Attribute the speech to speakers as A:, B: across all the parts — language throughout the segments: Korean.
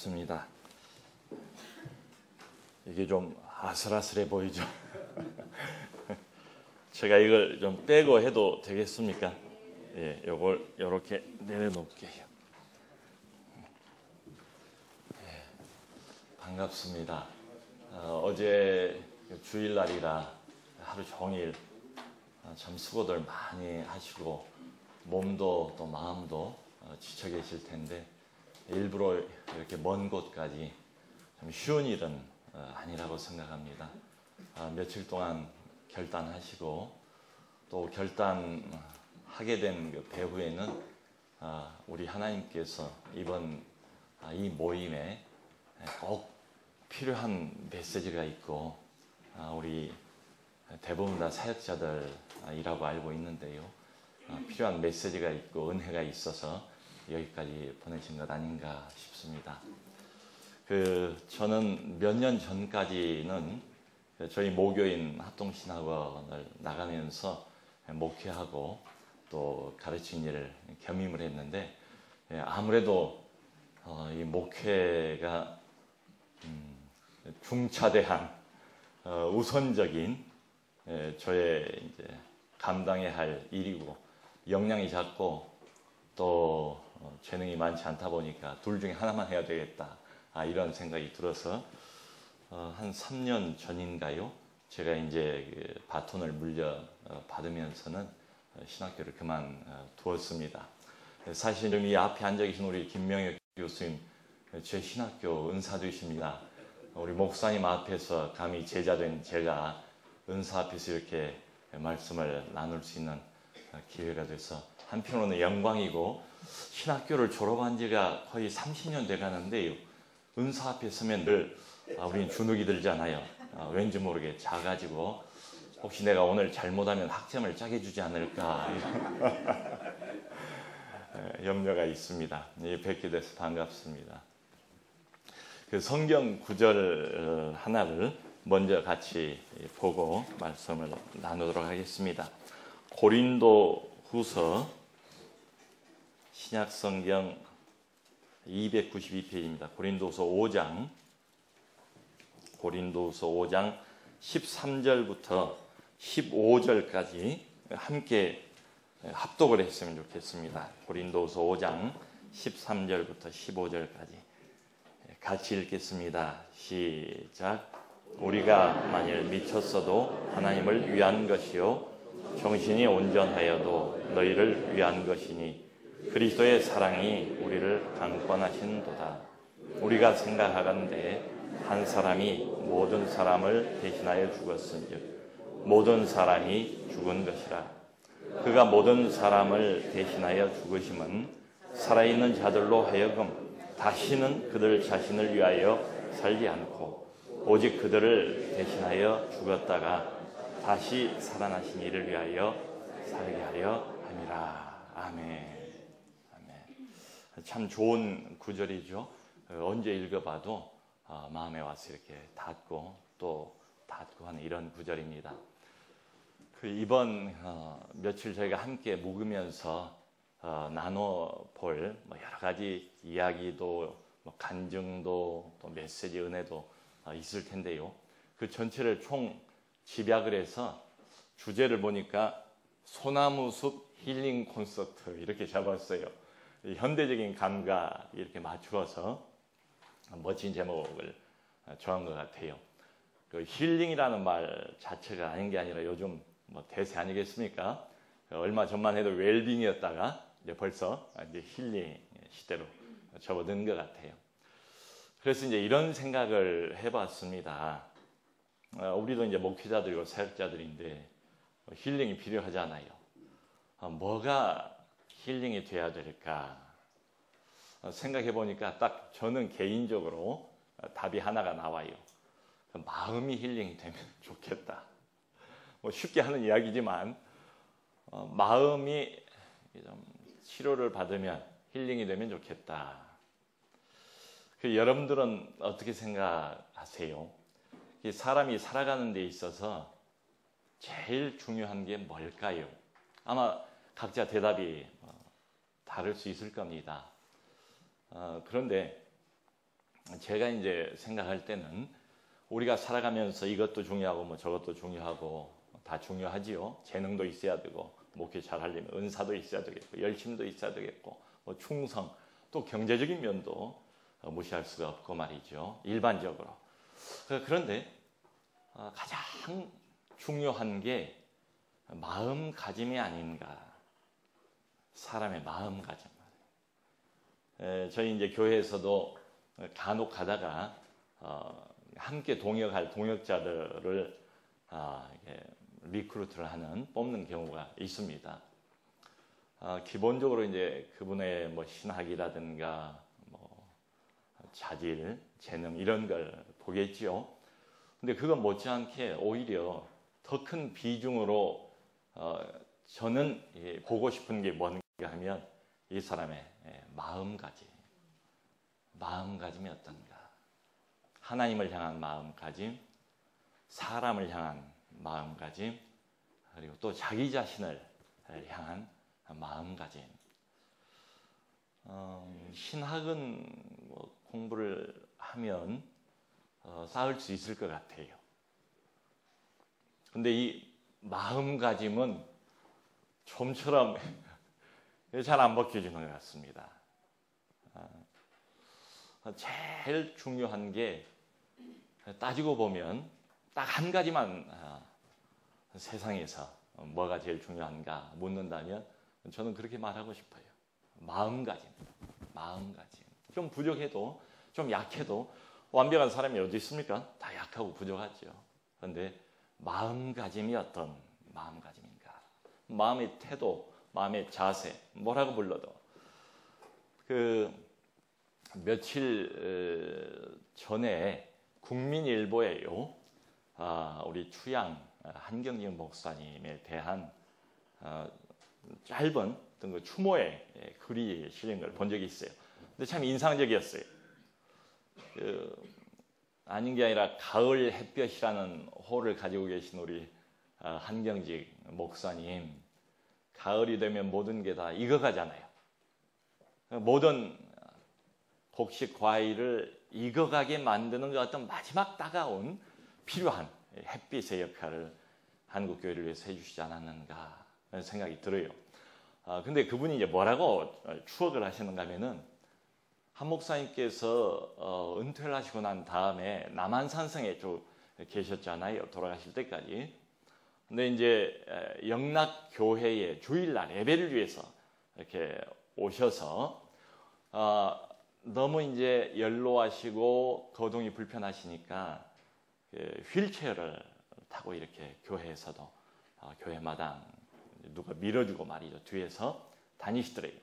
A: 반갑습니다. 이게 좀 아슬아슬해 보이죠? 제가 이걸 좀 빼고 해도 되겠습니까? 예, 요걸 이렇게 내려놓을게요. 예, 반갑습니다. 어제 주일날이라 하루 종일 참 수고들 많이 하시고 몸도 또 마음도 지쳐 계실 텐데 일부러 이렇게 먼 곳까지 좀 쉬운 일은 아니라고 생각합니다. 며칠 동안 결단하시고 또 결단하게 된 그 배후에는 우리 하나님께서 이번 이 모임에 꼭 필요한 메시지가 있고 우리 대부분 다 사역자들이라고 알고 있는데요. 필요한 메시지가 있고 은혜가 있어서 여기까지 보내신 것 아닌가 싶습니다. 저는 몇 년 전까지는 저희 모교인 합동신학원을 나가면서 목회하고 또 가르치는 일을 겸임을 했는데 아무래도 이 목회가 중차대한 우선적인 저의 이제 감당해야 할 일이고 역량이 작고 또 재능이 많지 않다 보니까 둘 중에 하나만 해야 되겠다 이런 생각이 들어서 한 3년 전인가요? 제가 이제 그 바톤을 물려받으면서는 신학교를 그만두었습니다. 사실 지금 이 앞에 앉아 계신 우리 김명혁 교수님 제 신학교 은사되십니다. 우리 목사님 앞에서 감히 제자된 제가 은사 앞에서 이렇게 말씀을 나눌 수 있는 기회가 돼서 한편으로는 영광이고 신학교를 졸업한 지가 거의 30년 돼가는데요. 은사 앞에 서면 늘 우리는 주눅이 들잖아요. 왠지 모르게 작아지고 혹시 내가 오늘 잘못하면 학점을 짜게 주지 않을까 이런 염려가 있습니다. 뵙게 돼서 반갑습니다. 그 성경 구절 하나를 먼저 같이 보고 말씀을 나누도록 하겠습니다. 고린도 후서 신약성경 292페이지입니다. 고린도후서 5장 13절부터 15절까지 함께 합독을 했으면 좋겠습니다. 고린도후서 5장 13절부터 15절까지 같이 읽겠습니다. 시작. 우리가 만일 미쳤어도 하나님을 위한 것이요 정신이 온전하여도 너희를 위한 것이니 그리스도의 사랑이 우리를 강권하신도다. 우리가 생각하건대 한 사람이 모든 사람을 대신하여 죽었은즉 모든 사람이 죽은 것이라. 그가 모든 사람을 대신하여 죽으심은 살아있는 자들로 하여금 다시는 그들 자신을 위하여 살지 않고 오직 그들을 대신하여 죽었다가 다시 살아나신 이를 위하여 살게 하려 함이라. 아멘. 참 좋은 구절이죠. 언제 읽어봐도 마음에 와서 이렇게 닿고 또 닿고 하는 이런 구절입니다. 이번 며칠 저희가 함께 묵으면서 나눠볼 여러 가지 이야기도 간증도 또 메시지 은혜도 있을 텐데요. 그 전체를 총 집약을 해서 주제를 보니까 소나무숲 힐링 콘서트 이렇게 잡았어요. 현대적인 감각 이렇게 맞추어서 멋진 제목을 정한 것 같아요. 그 힐링이라는 말 자체가 아닌 게 아니라 요즘 대세 아니겠습니까? 얼마 전만 해도 웰빙이었다가 이제 벌써 이제 힐링 시대로 접어든 것 같아요. 그래서 이제 이런 생각을 해봤습니다. 우리도 이제 목회자들이고 사역자들인데 힐링이 필요하잖아요. 뭐가 힐링이 돼야 될까 생각해 보니까 딱 저는 개인적으로 답이 하나가 나와요. 마음이 힐링이 되면 좋겠다. 쉽게 하는 이야기지만 마음이 좀 치료를 받으면 힐링이 되면 좋겠다. 여러분들은 어떻게 생각하세요? 사람이 살아가는 데 있어서 제일 중요한 게 뭘까요? 아마 각자 대답이 다를 수 있을 겁니다. 그런데 제가 이제 생각할 때는 우리가 살아가면서 이것도 중요하고 뭐 저것도 중요하고 다 중요하지요. 재능도 있어야 되고 목회 잘 하려면 은사도 있어야 되겠고 열심도 있어야 되겠고 뭐 충성 또 경제적인 면도 무시할 수가 없고 말이죠. 일반적으로. 그런데 가장 중요한 게 마음가짐이 아닌가. 사람의 마음가짐. 저희 이제 교회에서도 간혹 가다가 함께 동역할 동역자들을 리크루트를 하는 뽑는 경우가 있습니다. 기본적으로 이제 그분의 뭐 신학이라든가 뭐 자질, 재능 이런 걸 보겠지요. 근데 그건 못지않게 오히려 더 큰 비중으로 저는 보고 싶은 게 뭔가 하면 이 사람의 마음가짐이 어떤가. 하나님을 향한 마음가짐, 사람을 향한 마음가짐, 그리고 또 자기 자신을 향한 마음가짐. 신학은 뭐 공부를 하면 쌓을 수 있을 것 같아요. 근데 이 마음가짐은 좀처럼 잘 안 벗겨지는 것 같습니다. 제일 중요한 게 따지고 보면 딱 한 가지만 세상에서 뭐가 제일 중요한가 묻는다면 저는 그렇게 말하고 싶어요. 마음가짐. 좀 부족해도 좀 약해도 완벽한 사람이 어디 있습니까? 다 약하고 부족하죠. 그런데 마음가짐이 어떤 마음가짐인가? 마음의 태도, 마음의 자세, 뭐라고 불러도 며칠 전에 국민일보에요. 우리 추양 한경진 목사님에 대한 짧은 어떤 추모의 글이 실린 걸 본 적이 있어요. 근데 참 인상적이었어요. 아닌 게 아니라 가을 햇볕이라는 호를 가지고 계신 우리 한경직 목사님, 가을이 되면 모든 게 다 익어가잖아요. 모든 곡식 과일을 익어가게 만드는 그 어떤 마지막 다가온 필요한 햇빛의 역할을 한국교회를 위해서 해주시지 않았는가 하는 생각이 들어요. 근데 그분이 이제 뭐라고 추억을 하시는가 하면은 한 목사님께서 은퇴를 하시고 난 다음에 남한산성에 쭉 계셨잖아요. 돌아가실 때까지. 근데 이제 영락교회의 주일날 예배를 위해서 이렇게 오셔서 너무 이제 연로하시고 거동이 불편하시니까 휠체어를 타고 이렇게 교회에서도 교회 마당 누가 밀어주고 말이죠. 뒤에서 다니시더래요.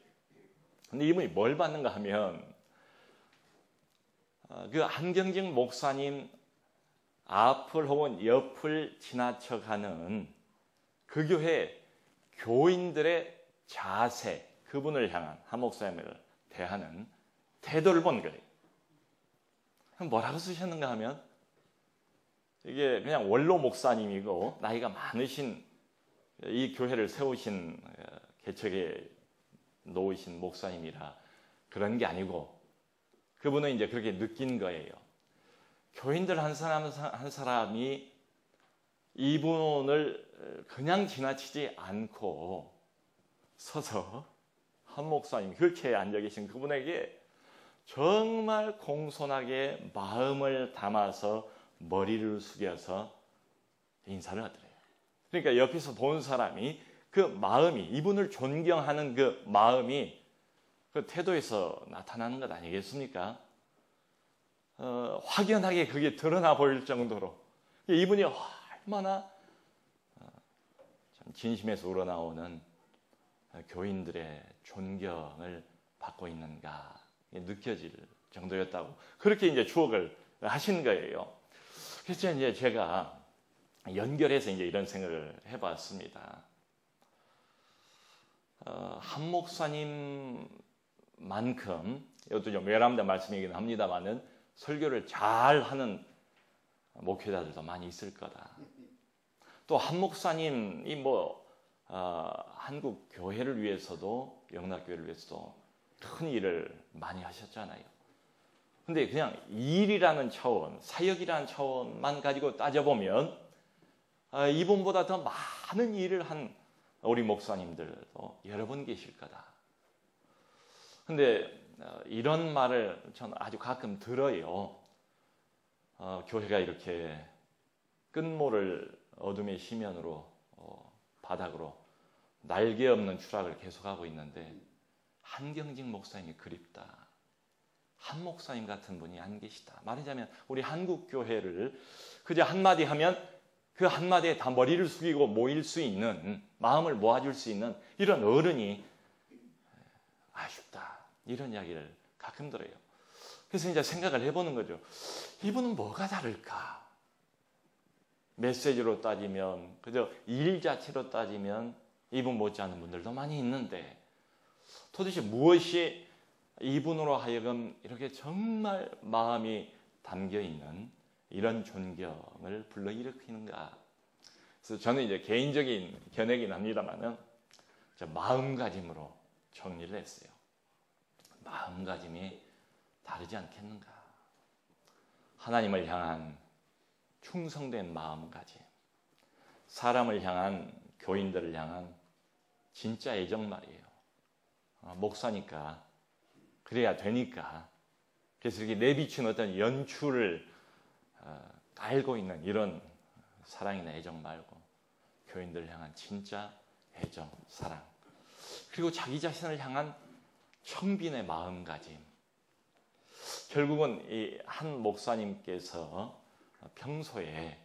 A: 근데 이분이 뭘 받는가 하면 그 한경직 목사님 앞을 혹은 옆을 지나쳐가는 그 교회 교인들의 자세, 그분을 향한 한 목사님을 대하는 태도를 본 거예요. 뭐라고 쓰셨는가 하면 이게 그냥 원로 목사님이고 나이가 많으신 이 교회를 세우신 개척에 놓으신 목사님이라 그런 게 아니고 그분은 이제 그렇게 느낀 거예요. 교인들 한 사람이 이분을 그냥 지나치지 않고 서서 한 목사님 휠체어에 앉아 계신 그분에게 정말 공손하게 마음을 담아서 머리를 숙여서 인사를 하더래요. 그러니까 옆에서 본 사람이 그 마음이 이분을 존경하는 그 마음이 그 태도에서 나타나는 것 아니겠습니까? 확연하게 그게 드러나 보일 정도로 이분이 얼마나 참 진심에서 우러나오는 교인들의 존경을 받고 있는가 느껴질 정도였다고 그렇게 이제 추억을 하신 거예요. 그래서 이제 제가 연결해서 이제 이런 생각을 해봤습니다. 한 목사님만큼 이것도 좀 외람된 말씀이긴 합니다만은 설교를 잘하는 목회자들도 많이 있을 거다. 또 한 목사님이 한국 교회를 위해서도 영락교회를 위해서도 큰 일을 많이 하셨잖아요. 근데 그냥 일이라는 차원, 사역이라는 차원만 가지고 따져보면 이분보다 더 많은 일을 한 우리 목사님들도 여러 분 계실 거다. 근데 이런 말을 저는 아주 가끔 들어요. 교회가 이렇게 끝모를 어둠의 시면으로 바닥으로 날개 없는 추락을 계속하고 있는데 한경직 목사님이 그립다. 한 목사님 같은 분이 안 계시다. 말하자면 우리 한국 교회를 그저 한마디 하면 그 한마디에 다 머리를 숙이고 모일 수 있는, 마음을 모아줄 수 있는 이런 어른이 아쉽다. 이런 이야기를 가끔 들어요. 그래서 이제 생각을 해보는 거죠. 이분은 뭐가 다를까? 메시지로 따지면, 그저 일 자체로 따지면 이분 못지않은 분들도 많이 있는데 도대체 무엇이 이분으로 하여금 이렇게 정말 마음이 담겨있는 이런 존경을 불러일으키는가? 그래서 저는 이제 개인적인 견해긴 합니다만은 마음가짐으로 정리를 했어요. 마음가짐이 다르지 않겠는가? 하나님을 향한 충성된 마음가짐, 사람을 향한, 교인들을 향한 진짜 애정 말이에요. 목사니까 그래야 되니까, 그래서 이렇게 내비춘 어떤 연출을 알고 있는 이런 사랑이나 애정 말고 교인들을 향한 진짜 애정, 사랑, 그리고 자기 자신을 향한 청빈의 마음가짐. 결국은 이 한 목사님께서 평소에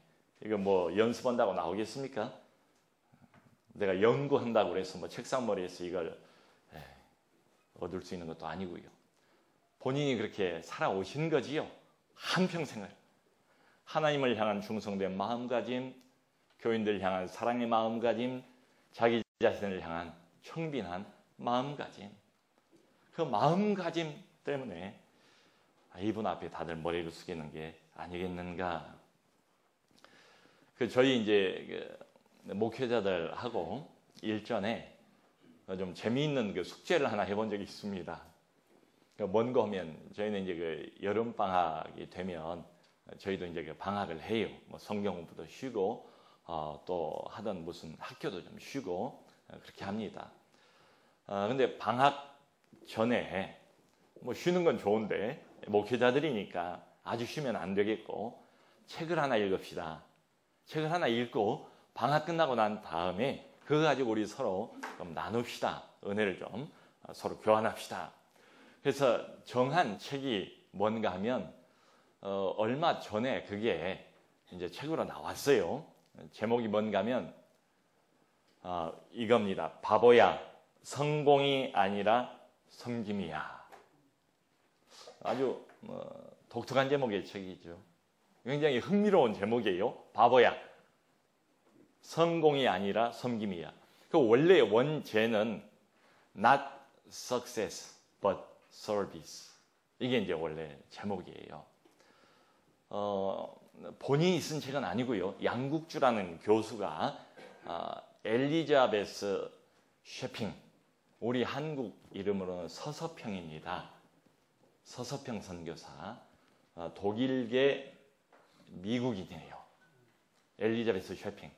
A: 이거 뭐 연습한다고 나오겠습니까? 내가 연구한다고 그래서 뭐 책상머리에서 이걸 얻을 수 있는 것도 아니고요. 본인이 그렇게 살아오신 거지요. 한평생을 하나님을 향한 충성된 마음가짐, 교인들을 향한 사랑의 마음가짐, 자기 자신을 향한 청빈한 마음가짐. 그 마음가짐 때문에 이분 앞에 다들 머리를 숙이는 게 아니겠는가. 저희 이제 목회자들하고 일전에 좀 재미있는 숙제를 하나 해본 적이 있습니다. 뭔가 하면 저희는 이제 여름 방학이 되면 저희도 이제 방학을 해요. 뭐 성경 공부도 쉬고 또 하던 무슨 학교도 좀 쉬고 그렇게 합니다. 근데 방학 전에 뭐 쉬는 건 좋은데 목회자들이니까 아주 쉬면 안 되겠고 책을 하나 읽읍시다. 책을 하나 읽고 방학 끝나고 난 다음에 그거 가지고 우리 서로 좀 나눕시다. 은혜를 좀 서로 교환합시다. 그래서 정한 책이 뭔가 하면 얼마 전에 그게 이제 책으로 나왔어요. 제목이 뭔가 하면 이겁니다. 바보야, 성공이 아니라 섬김이야. 아주 독특한 제목의 책이죠. 굉장히 흥미로운 제목이에요. 바보야, 성공이 아니라 섬김이야. 그 원래 원제는 not success but service. 이게 이제 원래 제목이에요. 본인이 쓴 책은 아니고요. 양국주라는 교수가 엘리자베스 쉐핑, 우리 한국 이름으로는 서서평입니다. 서서평 선교사, 독일계 미국인이에요. 엘리자베스 쉐핑.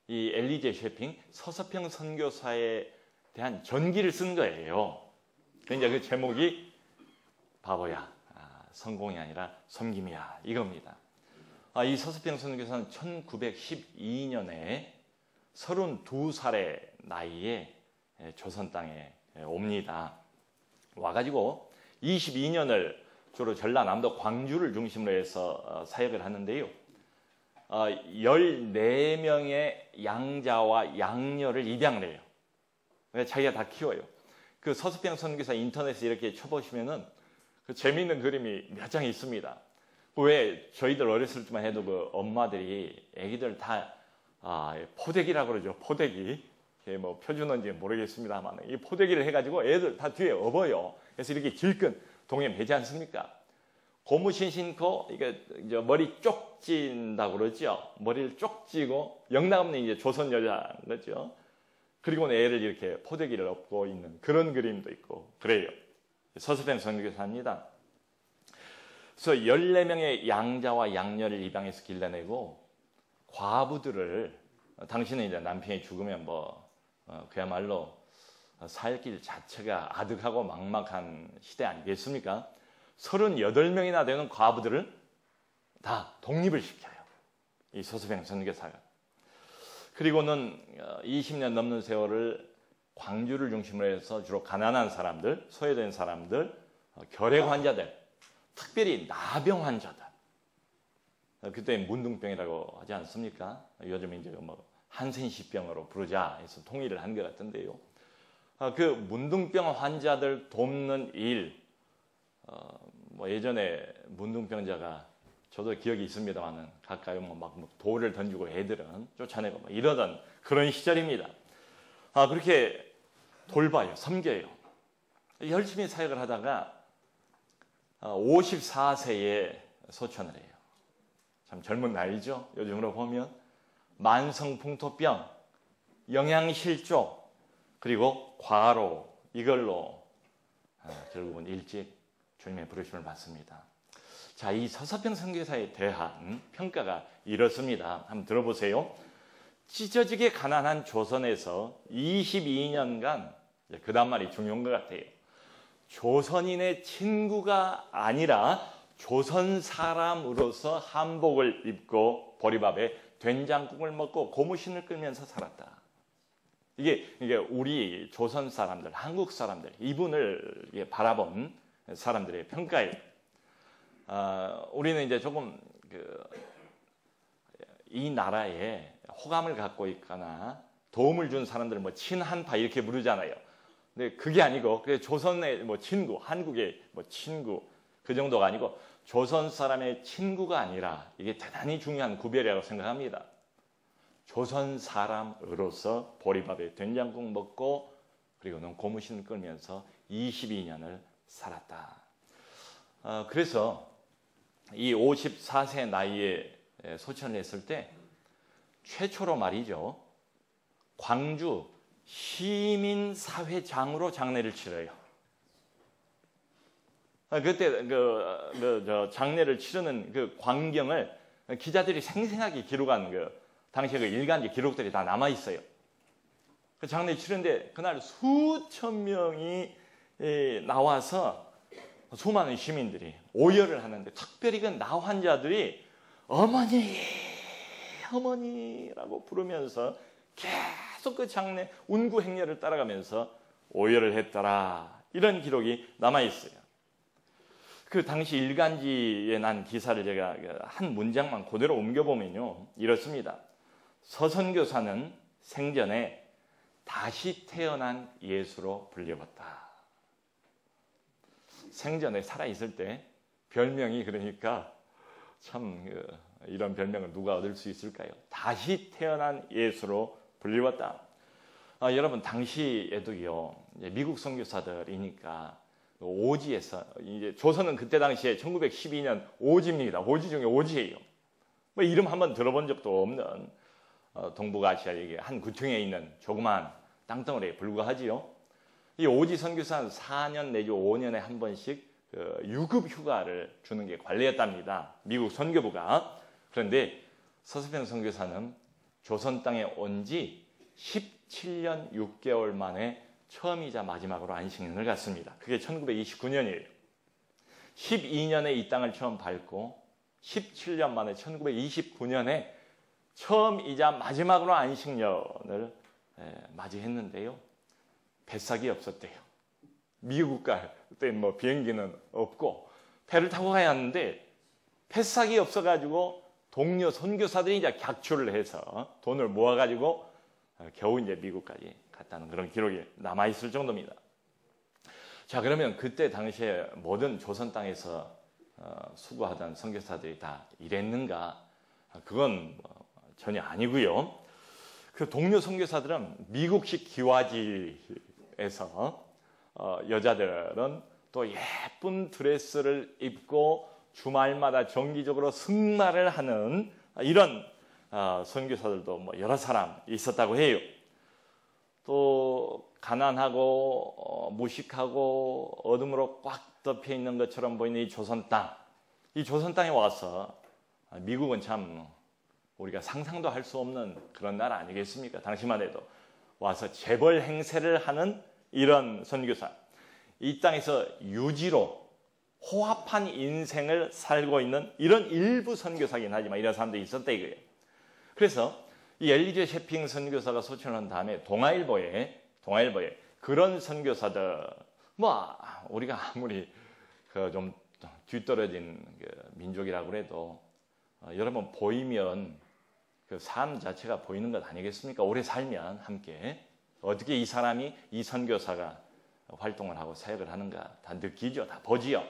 A: 이 엘리제 쉐핑, 서서평 선교사에 대한 전기를 쓴 거예요. 이제 그 제목이 바보야, 성공이 아니라 섬김이야, 이겁니다. 이 서서평 선교사는 1912년에 32살의 나이에 조선 땅에 옵니다. 와가지고 22년을 주로 전라남도 광주를 중심으로 해서 사역을 하는데요. 14명의 양자와 양녀를 입양을 해요. 자기가 다 키워요. 그 서서평 선교사 인터넷에 이렇게 쳐보시면은 그 재미있는 그림이 몇 장 있습니다. 왜 저희들 어렸을 때만 해도 그 엄마들이 애기들 다 포대기라고 그러죠. 포대기. 뭐 표준어인지 모르겠습니다만 이 포대기를 해가지고 애들 다 뒤에 업어요. 그래서 이렇게 질끈 동에 매지 않습니까? 고무신 신고 이게 이제 머리 쪽진다고 그러죠. 머리를 쪽지고 영락없는 이제 조선 여자 그렇죠. 그리고 애를 이렇게 포대기를 업고 있는 그런 그림도 있고 그래요. 서서평 선교사입니다. 그래서 14명의 양자와 양녀를 입양해서 길러내고 과부들을, 당신은 이제 남편이 죽으면 그야말로 살 길 자체가 아득하고 막막한 시대 아니겠습니까? 38명이나 되는 과부들을 다 독립을 시켜요, 이 서서병 선교사가. 그리고는 20년 넘는 세월을 광주를 중심으로 해서 주로 가난한 사람들, 소외된 사람들, 결핵 환자들, 특별히 나병 환자들, 그때 문둥병이라고 하지 않습니까? 요즘 이제 한센시병으로 부르자 해서 통일을 한 것 같은데요. 그 문둥병 환자들 돕는 일, 예전에 문둥병자가, 저도 기억이 있습니다만은 가까이 막 돌을 던지고 애들은 쫓아내고 이러던 그런 시절입니다. 그렇게 돌봐요, 섬겨요. 열심히 사역을 하다가 54세에 소천을 해요. 참 젊은 나이죠, 요즘으로 보면. 만성풍토병, 영양실조, 그리고 과로, 이걸로 결국은 일찍 주님의 부르심을 받습니다. 자, 이 서서병 선교사에 대한 평가가 이렇습니다. 한번 들어보세요. 찢어지게 가난한 조선에서 22년간, 그 다음 말이 중요한 것 같아요. 조선인의 친구가 아니라 조선 사람으로서 한복을 입고 보리밥에 된장국을 먹고 고무신을 끌면서 살았다. 이게 우리 조선 사람들, 한국 사람들, 이분을 바라본 사람들의 평가예요. 우리는 이제 조금 이 나라에 호감을 갖고 있거나 도움을 준 사람들을 친한파 이렇게 부르잖아요. 근데 그게 아니고, 조선의 친구, 한국의 친구, 그 정도가 아니고 조선 사람의 친구가 아니라, 이게 대단히 중요한 구별이라고 생각합니다. 조선 사람으로서 보리밥에 된장국 먹고, 그리고는 고무신을 끌면서 22년을 살았다. 그래서 이 54세 나이에 소천을 했을 때 최초로 말이죠, 광주 시민사회장으로 장례를 치러요. 그때 장례를 치르는 그 광경을 기자들이 생생하게 기록한 당시에 일간지 기록들이 다 남아 있어요. 그 장례 치르는데 그날 수천 명이 나와서 수많은 시민들이 오열을 하는데, 특별히 그 나 환자들이 어머니라고 부르면서 계속 그 장례 운구 행렬을 따라가면서 오열을 했더라, 이런 기록이 남아 있어요. 그 당시 일간지에 난 기사를 제가 한 문장만 그대로 옮겨보면요, 이렇습니다. 서선교사는 생전에 다시 태어난 예수로 불리웠다. 생전에 살아있을 때 별명이, 그러니까 참 이런 별명을 누가 얻을 수 있을까요? 다시 태어난 예수로 불리웠다. 여러분, 당시에도요, 이제 미국 선교사들이니까 오지에서, 이제 조선은 그때 당시에 1912년 오지입니다. 오지 중에 오지예요. 이름 한번 들어본 적도 없는 동북아시아의 한 구청에 있는 조그만 땅덩어리에 불과하지요. 이 오지 선교사는 4년 내지 5년에 한 번씩 유급 휴가를 주는 게 관례였답니다, 미국 선교부가. 그런데 서서병 선교사는 조선 땅에 온 지 17년 6개월 만에 처음이자 마지막으로 안식년을 갔습니다. 그게 1929년이에요. 12년에 이 땅을 처음 밟고 17년 만에 1929년에 처음이자 마지막으로 안식년을 맞이했는데요. 뱃삭이 없었대요. 미국 갈 때 비행기는 없고 배를 타고 가야 하는데 뱃삭이 없어가지고 동료 선교사들이 이제 객출을 해서 돈을 모아가지고 겨우 이제 미국까지 갔다는 그런 기록이 남아있을 정도입니다. 자, 그러면 그때 당시에 모든 조선 땅에서 수고하던 선교사들이 다 이랬는가? 그건 전혀 아니고요. 그 동료 선교사들은 미국식 기와지에서 여자들은 또 예쁜 드레스를 입고 주말마다 정기적으로 승마를 하는 이런 선교사들도 여러 사람 있었다고 해요. 또 가난하고 무식하고 어둠으로 꽉 덮여 있는 것처럼 보이는 이 조선 땅, 이 조선 땅에 와서 미국은 참 우리가 상상도 할 수 없는 그런 나라 아니겠습니까? 당시만 해도 와서 재벌 행세를 하는 이런 선교사, 이 땅에서 유지로 호합한 인생을 살고 있는 이런 일부 선교사긴 하지만 이런 사람들이 있었다 이거예요. 그래서 이 엘리제 셰핑 선교사가 소천한 다음에 동아일보에 그런 선교사들, 뭐 우리가 아무리 좀 뒤떨어진 민족이라고 해도 여러분 보이면 그 삶 자체가 보이는 것 아니겠습니까? 오래 살면 함께 어떻게 이 사람이, 이 선교사가 활동을 하고 사역을 하는가 다 느끼죠, 다 보지요.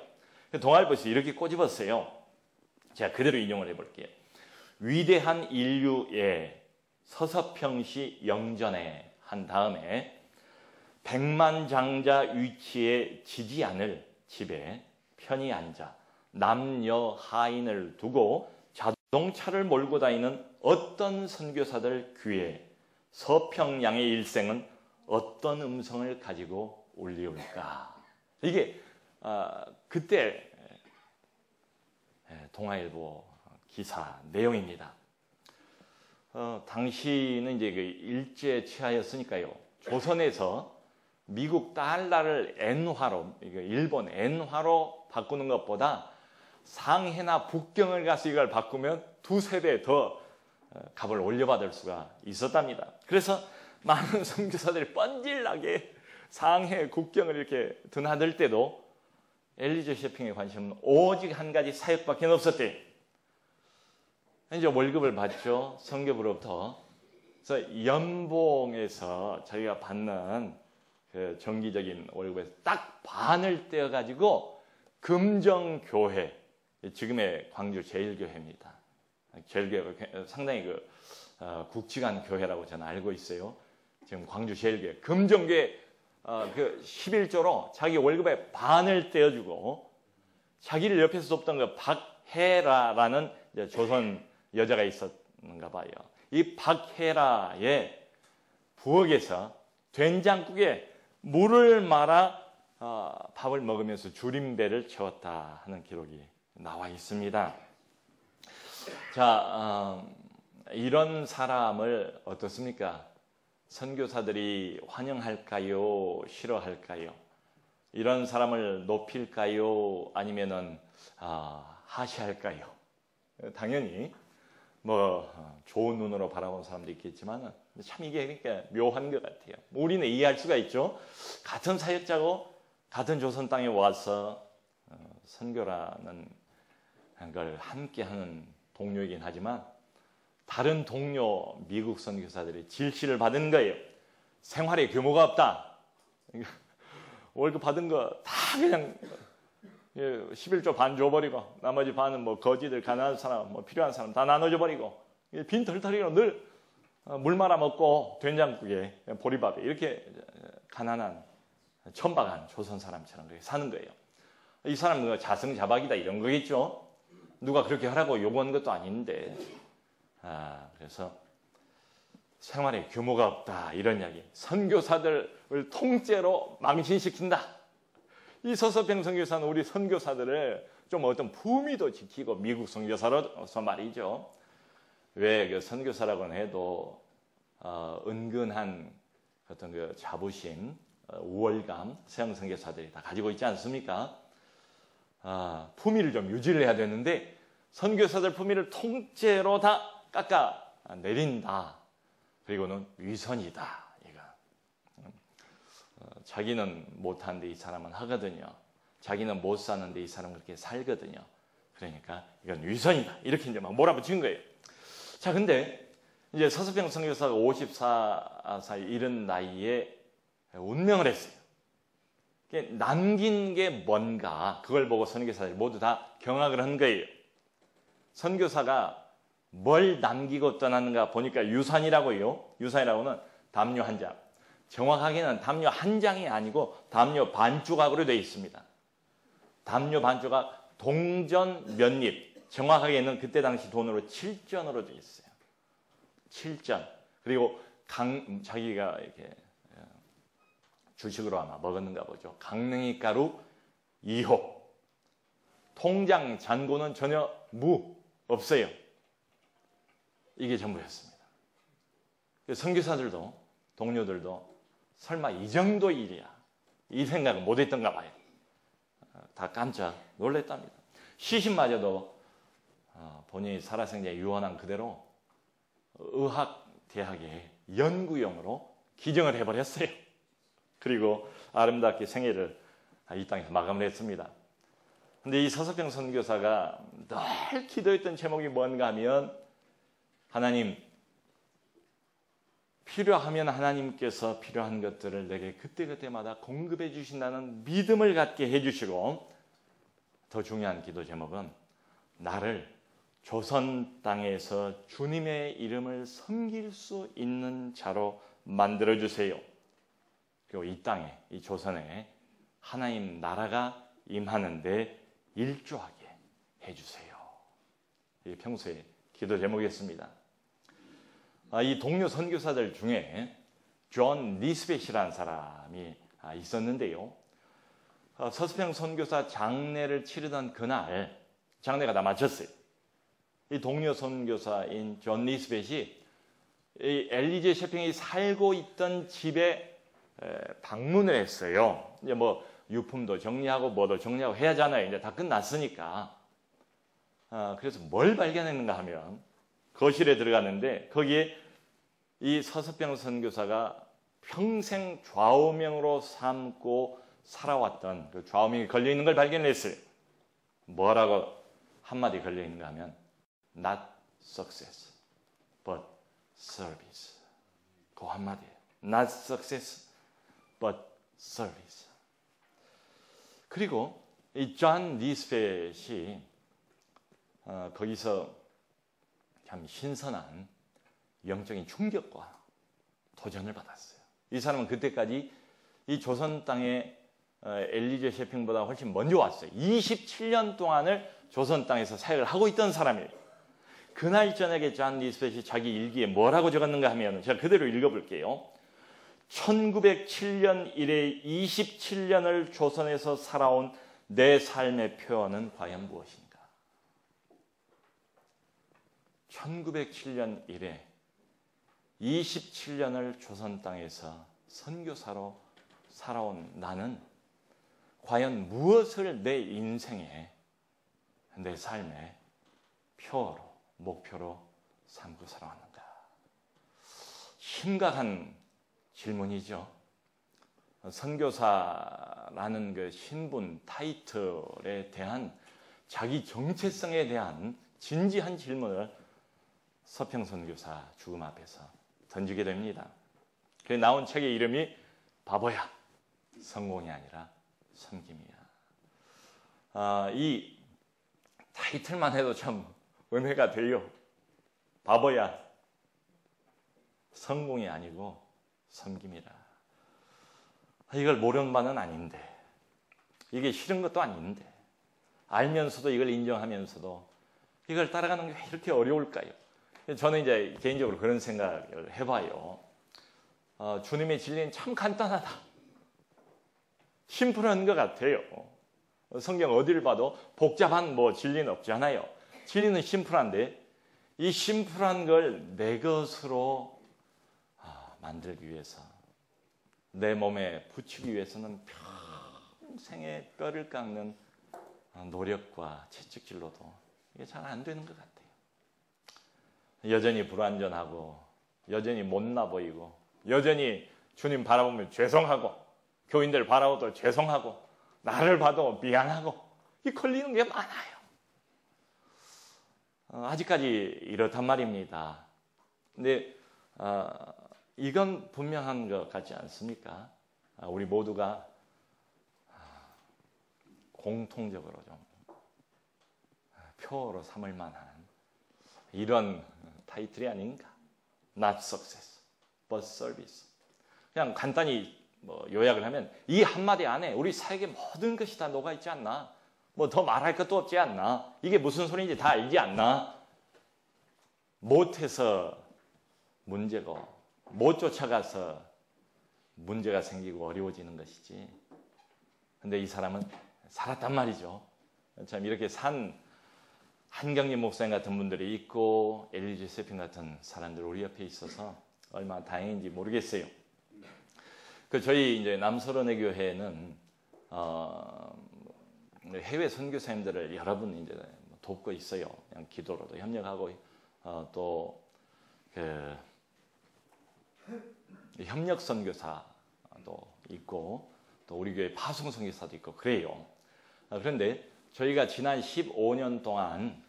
A: 동아일보에서 이렇게 꼬집었어요. 제가 그대로 인용을 해볼게요. 위대한 인류의 서서평시 영전에 한 다음에 백만장자 위치에 지지 않을 집에 편히 앉아 남녀 하인을 두고 자동차를 몰고 다니는 어떤 선교사들 귀에 서평양의 일생은 어떤 음성을 가지고 울리울까. 이게 그때 동아일보 기사 내용입니다. 당시는 이제 그 일제 치하였으니까요. 조선에서 미국 달러를 엔화로, 일본 엔화로 바꾸는 것보다 상해나 북경을 가서 이걸 바꾸면 두세 배 더 값을 올려받을 수가 있었답니다. 그래서 많은 선교사들이 뻔질나게 상해, 국경을 이렇게 드나들 때도 엘리제 셰핑의 관심은 오직 한 가지 사역밖에 없었대. 이제 월급을 받죠, 선교부로부터. 그래서 연봉에서 자기가 받는 그 정기적인 월급에서 딱 반을 떼어가지고 금정교회, 지금의 광주 제일교회입니다. 제일교회 상당히 굵직한 교회라고 저는 알고 있어요. 지금 광주 제일교회 금정교회 그 11조로 자기 월급의 반을 떼어주고, 자기를 옆에서 돕던 그 박해라라는 조선 여자가 있었는가 봐요. 이 박해라의 부엌에서 된장국에 물을 말아 밥을 먹으면서 줄임배를 채웠다 하는 기록이 나와 있습니다. 자, 이런 사람을 어떻습니까? 선교사들이 환영할까요? 싫어할까요? 이런 사람을 높일까요? 아니면은 하시할까요? 당연히 뭐 좋은 눈으로 바라본 사람도 있겠지만 참 이게 그러니까 묘한 것 같아요. 우리는 이해할 수가 있죠. 같은 사역자고 같은 조선 땅에 와서 선교라는 걸 함께하는 동료이긴 하지만 다른 동료 미국 선교사들이 질시를 받은 거예요. 생활에 규모가 없다. 월급 받은 거 다 그냥 11조 반 줘버리고 나머지 반은 뭐 거지들, 가난한 사람, 뭐 필요한 사람 다 나눠줘버리고 빈 털터리로 늘 물 말아 먹고 된장국에 보리밥에 이렇게 가난한 천박한 조선 사람처럼 그렇게 사는 거예요. 이 사람은 자승자박이다 이런 거겠죠. 누가 그렇게 하라고 요구한 것도 아닌데. 그래서 생활에 규모가 없다 이런 이야기. 선교사들을 통째로 망신시킨다. 이 서서평 선교사는 우리 선교사들을 좀 어떤 품위도 지키고, 미국 선교사로서 말이죠. 왜 그 선교사라고는 해도 은근한 어떤 그 자부심, 우월감, 서양 선교사들이 다 가지고 있지 않습니까? 품위를 좀 유지를 해야 되는데 선교사들 품위를 통째로 다 깎아 내린다. 그리고는 위선이다. 자기는 못하는데 이 사람은 하거든요. 자기는 못 사는데 이 사람은 그렇게 살거든요. 그러니까 이건 위선이다. 이렇게 이제 막 몰아붙인 거예요. 자, 근데 이제 서서평 선교사가 54살 이른 나이에 운명을 했어요. 남긴 게 뭔가 그걸 보고 선교사들이 모두 다 경악을 한 거예요. 선교사가 뭘 남기고 떠났는가 보니까 유산이라고요. 유산이라고는 담요 한 장. 정확하게는 담요 한 장이 아니고 담요 반조각으로 되어 있습니다. 담요 반조각 동전 몇 잎. 정확하게는 그때 당시 돈으로 7전으로 되어 있어요. 7전. 그리고 자기가 이렇게 주식으로 아마 먹었는가 보죠. 강냉이 가루 2호. 통장 잔고는 전혀 없어요. 이게 전부였습니다. 선교사들도 동료들도 설마 이 정도 일이야, 이 생각은 못했던가 봐요. 다 깜짝 놀랐답니다. 시신마저도 본인이 살아생전에 유언한 그대로 의학대학의 연구용으로 기증을 해버렸어요. 그리고 아름답게 생애를 이 땅에서 마감을 했습니다. 근데 이 서석병 선교사가 늘 기도했던 제목이 뭔가 하면, 하나님, 필요하면 하나님께서 필요한 것들을 내게 그때그때마다 공급해 주신다는 믿음을 갖게 해주시고, 더 중요한 기도 제목은 나를 조선 땅에서 주님의 이름을 섬길 수 있는 자로 만들어주세요. 그리고 이 땅에, 이 조선에 하나님 나라가 임하는데 일조하게 해주세요. 이게 평소에 기도 제목이었습니다. 이 동료 선교사들 중에 존 니스벳이라는 사람이 있었는데요. 서석병 선교사 장례를 치르던 그날 장례가 다 마쳤어요. 이 동료 선교사인 존 니스벳이 이 엘리제 셰핑이 살고 있던 집에 방문을 했어요. 이제 뭐 유품도 정리하고 뭐도 정리하고 해야 하잖아요. 이제 다 끝났으니까. 그래서 뭘 발견했는가 하면 거실에 들어갔는데 거기에 이 서석병 선교사가 평생 좌우명으로 삼고 살아왔던 그 좌우명이 걸려있는 걸 발견했어요. 뭐라고 한마디 걸려있는가 하면 Not success, but service. 그 한마디예요. Not success, but service. 그리고 이 존 니스벳이 거기서 참 신선한 영적인 충격과 도전을 받았어요. 이 사람은 그때까지 이 조선 땅에 엘리제 셰핑보다 훨씬 먼저 왔어요. 27년 동안을 조선 땅에서 사역을 하고 있던 사람이에요. 그날 저녁에 존 니스벳이 자기 일기에 뭐라고 적었는가 하면 제가 그대로 읽어볼게요. 1907년 이래 27년을 조선에서 살아온 내 삶의 표현은 과연 무엇인가? 1907년 이래 27년을 조선 땅에서 선교사로 살아온 나는 과연 무엇을 내 인생에, 내 삶의 표어로, 목표로 삼고 살아왔는가? 심각한 질문이죠. 선교사라는 그 신분, 타이틀에 대한 자기 정체성에 대한 진지한 질문을 서평 선교사 죽음 앞에서 던지게 됩니다. 그래서 나온 책의 이름이 바보야, 성공이 아니라 섬김이야. 이 타이틀만 해도 참 은혜가 돼요. 바보야, 성공이 아니고 섬김이라. 이걸 모르는 바는 아닌데, 이게 싫은 것도 아닌데, 알면서도 이걸 인정하면서도 이걸 따라가는 게 왜 이렇게 어려울까요? 저는 이제 개인적으로 그런 생각을 해봐요. 주님의 진리는 참 간단하다. 심플한 것 같아요. 성경 어디를 봐도 복잡한 진리는 없잖아요. 진리는 심플한데 이 심플한 걸 내 것으로 만들기 위해서, 내 몸에 붙이기 위해서는 평생의 뼈를 깎는 노력과 채찍질로도 이게 잘 안 되는 것 같아요. 여전히 불완전하고, 여전히 못나 보이고, 여전히 주님 바라보면 죄송하고, 교인들 바라보도 죄송하고, 나를 봐도 미안하고, 이 걸리는 게 많아요. 아직까지 이렇단 말입니다. 근데 이건 분명한 것 같지 않습니까? 우리 모두가 공통적으로 좀 표어로 삼을 만한 이런 타이틀이 아닌가? Not success, but service. 그냥 간단히 요약을 하면 이 한마디 안에 우리 사역의 모든 것이 다 녹아있지 않나? 더 말할 것도 없지 않나? 이게 무슨 소리인지 다 알지 않나? 못해서 문제고, 못 쫓아가서 문제가 생기고 어려워지는 것이지. 근데 이 사람은 살았단 말이죠. 참 이렇게 산 한경림 목사님 같은 분들이 있고 엘리 조세핀 같은 사람들 우리 옆에 있어서 얼마나 다행인지 모르겠어요. 저희 이제 남서론의 교회는 해외 선교사님들을 여러분 이제 돕고 있어요. 그냥 기도로도 협력하고 또 협력 선교사도 있고 또 우리 교회 파송 선교사도 있고 그래요. 그런데 저희가 지난 15년 동안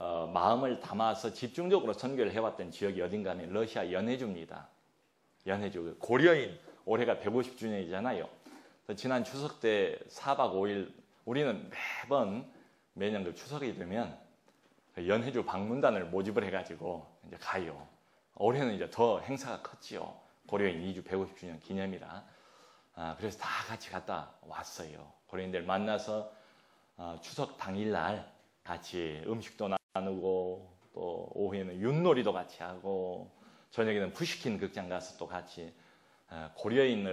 A: 마음을 담아서 집중적으로 선교를 해왔던 지역이 어딘가 하면 러시아 연해주입니다. 연해주 고려인 올해가 150주년이잖아요. 지난 추석 때 4박 5일 우리는 매년 그 추석이 되면 연해주 방문단을 모집을 해가지고 이제 가요. 올해는 이제 더 행사가 컸지요. 고려인 2주 150주년 기념이라. 그래서 다 같이 갔다 왔어요. 고려인들 만나서 추석 당일날 같이 음식도 나누고 또 오후에는 윷놀이도 같이 하고 저녁에는 푸시킨 극장 가서 또 같이 고려인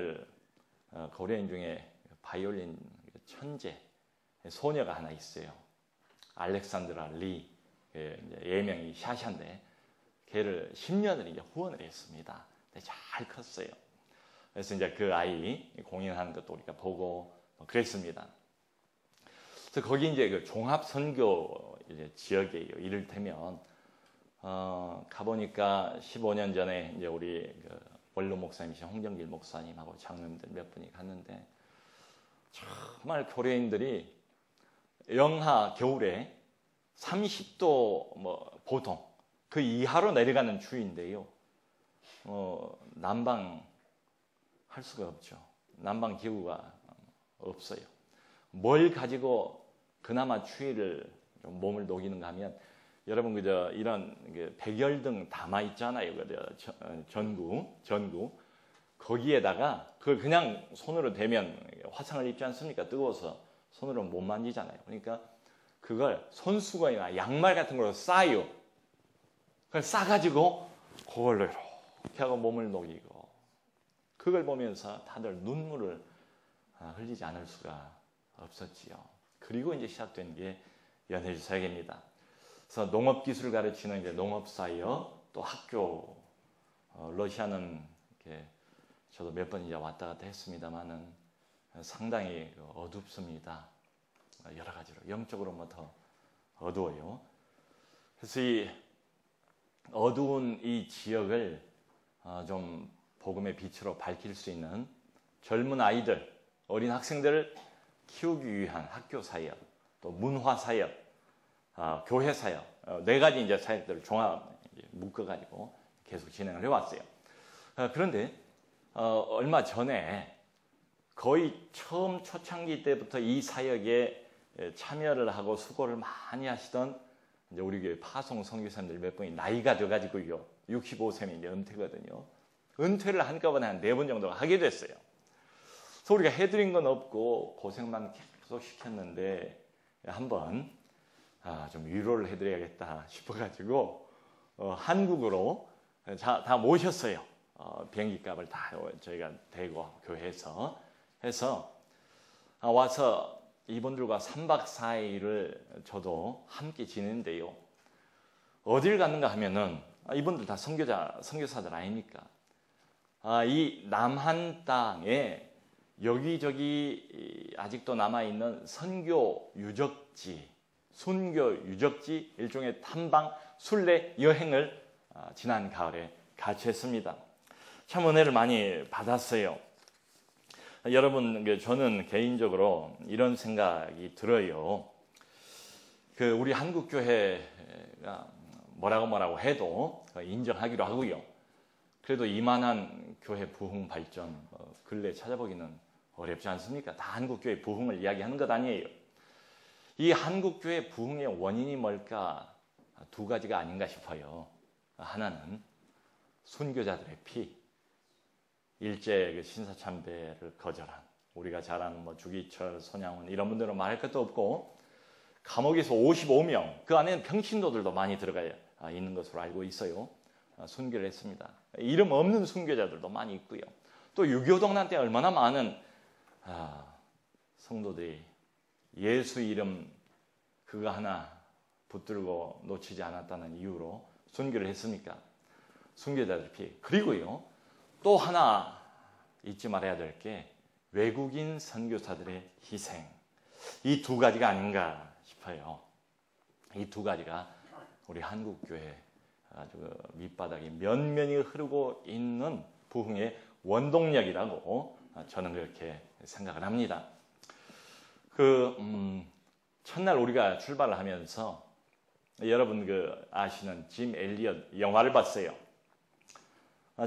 A: 중에 바이올린 천재 소녀가 하나 있어요. 알렉산드라 리 예명이 샤샤인데 걔를 10년을 이제 후원을 했습니다. 잘 컸어요. 그래서 이제 그 아이 공연하는 것도 우리가 보고 그랬습니다. 그래서 거기 이제 그 종합 선교 이제 지역이에요. 이를테면 가보니까 15년 전에 이제 우리 원로 목사님이신 홍정길 목사님하고 장로님들 몇 분이 갔는데 정말 고려인들이 영하 겨울에 30도 보통 그 이하로 내려가는 추위인데요. 난방 할 수가 없죠. 난방 기구가 없어요. 뭘 가지고 그나마 추위를 좀 몸을 녹이는가 하면 여러분 이런 백열등 담아 있잖아요. 전구 거기에다가 그걸 그냥 손으로 대면 화상을 입지 않습니까? 뜨거워서 손으로 못 만지잖아요. 그러니까 그걸 손수건이나 양말 같은 걸로 싸요. 그걸 싸가지고 그걸로 이렇게 하고 몸을 녹이고 그걸 보면서 다들 눈물을 흘리지 않을 수가 없었지요. 그리고 이제 시작된 게 연해주 사역입니다. 그래서 농업 기술을 가르치는 이제 농업사역 또 학교 러시아는 이렇게 저도 몇 번 이제 왔다 갔다 했습니다만은 상당히 어둡습니다. 여러 가지로 영적으로 더 어두워요. 그래서 이 어두운 이 지역을 좀 복음의 빛으로 밝힐 수 있는 젊은 아이들, 어린 학생들을 키우기 위한 학교 사역, 또 문화 사역, 교회 사역, 네 가지 이제 사역들을 묶어가지고 계속 진행을 해왔어요. 그런데 얼마 전에 거의 처음 초창기 때부터 이 사역에 참여를 하고 수고를 많이 하시던 이제 우리 교회 파송 선교사님들 몇 분이 나이가 돼가지고요, 65세면 이제 은퇴거든요. 은퇴를 한꺼번에 한 4번 정도 하게 됐어요. 그래서 우리가 해드린 건 없고 고생만 계속 시켰는데 한번 좀 위로를 해드려야겠다 싶어가지고 한국으로 다 모셨어요. 비행기 값을 다 저희가 대고 교회에서 해서 와서 이분들과 3박 4일을 저도 함께 지냈는데요. 어딜 갔는가 하면은 이분들 다 선교사들 아닙니까? 이 남한 땅에 여기저기 아직도 남아있는 선교 유적지, 순교 유적지 일종의 탐방 순례 여행을 지난 가을에 같이 했습니다. 참 은혜를 많이 받았어요. 여러분, 저는 개인적으로 이런 생각이 들어요. 우리 한국교회가 뭐라고 해도 인정하기로 하고요. 그래도 이만한 교회 부흥 발전 근래 찾아보기는 어렵지 않습니까? 다 한국교회 부흥을 이야기하는 것 아니에요. 이 한국교회 부흥의 원인이 뭘까? 2가지가 아닌가 싶어요. 하나는 순교자들의 피, 일제 신사참배를 거절한, 우리가 잘 아는 주기철, 손양훈 이런 분들은 말할 것도 없고, 감옥에서 55명, 그 안에는 평신도들도 많이 들어가 있는 것으로 알고 있어요. 순교를 했습니다. 이름 없는 순교자들도 많이 있고요. 또 6.25 동란 때 얼마나 많은 성도들이 예수 이름 그거 하나 붙들고 놓치지 않았다는 이유로 순교를 했습니까? 순교자들 그리고요, 또 하나 잊지 말아야 될 게 외국인 선교사들의 희생. 이 두 가지가 아닌가 싶어요. 이 두 가지가 우리 한국교회 아주 밑바닥이 면면이 흐르고 있는 부흥의 원동력이라고 저는 그렇게 생각을 합니다. 첫날 우리가 출발을 하면서 여러분 아시는 짐 엘리엇 영화를 봤어요.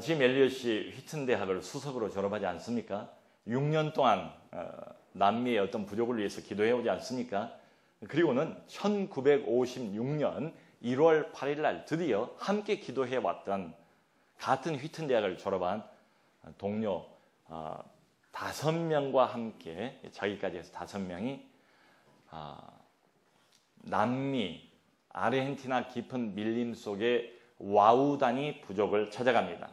A: 짐 엘리엇이 휘튼 대학을 수석으로 졸업하지 않습니까? 6년 동안 남미의 어떤 부족을 위해서 기도해 오지 않습니까? 그리고는 1956년 1월 8일 날 드디어 함께 기도해 왔던 같은 휘튼 대학을 졸업한 동료 5명과 함께, 자기까지 해서 5명이 남미 아르헨티나 깊은 밀림 속에 와우다니 부족을 찾아갑니다.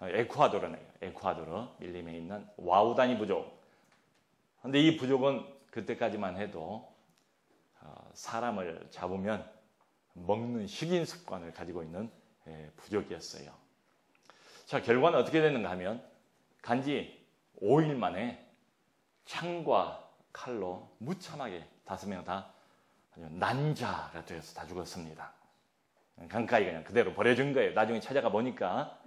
A: 에콰도르네요. 에콰도르 밀림에 있는 와우다니 부족. 근데 이 부족은 그때까지만 해도 사람을 잡으면 먹는 식인 습관을 가지고 있는 부족이었어요. 자, 결과는 어떻게 됐는가 하면 간지 5일 만에 창과 칼로 무참하게 5명 다 난자가 되어서 다 죽었습니다. 강가에 그냥 그대로 버려진 거예요. 나중에 찾아가 보니까.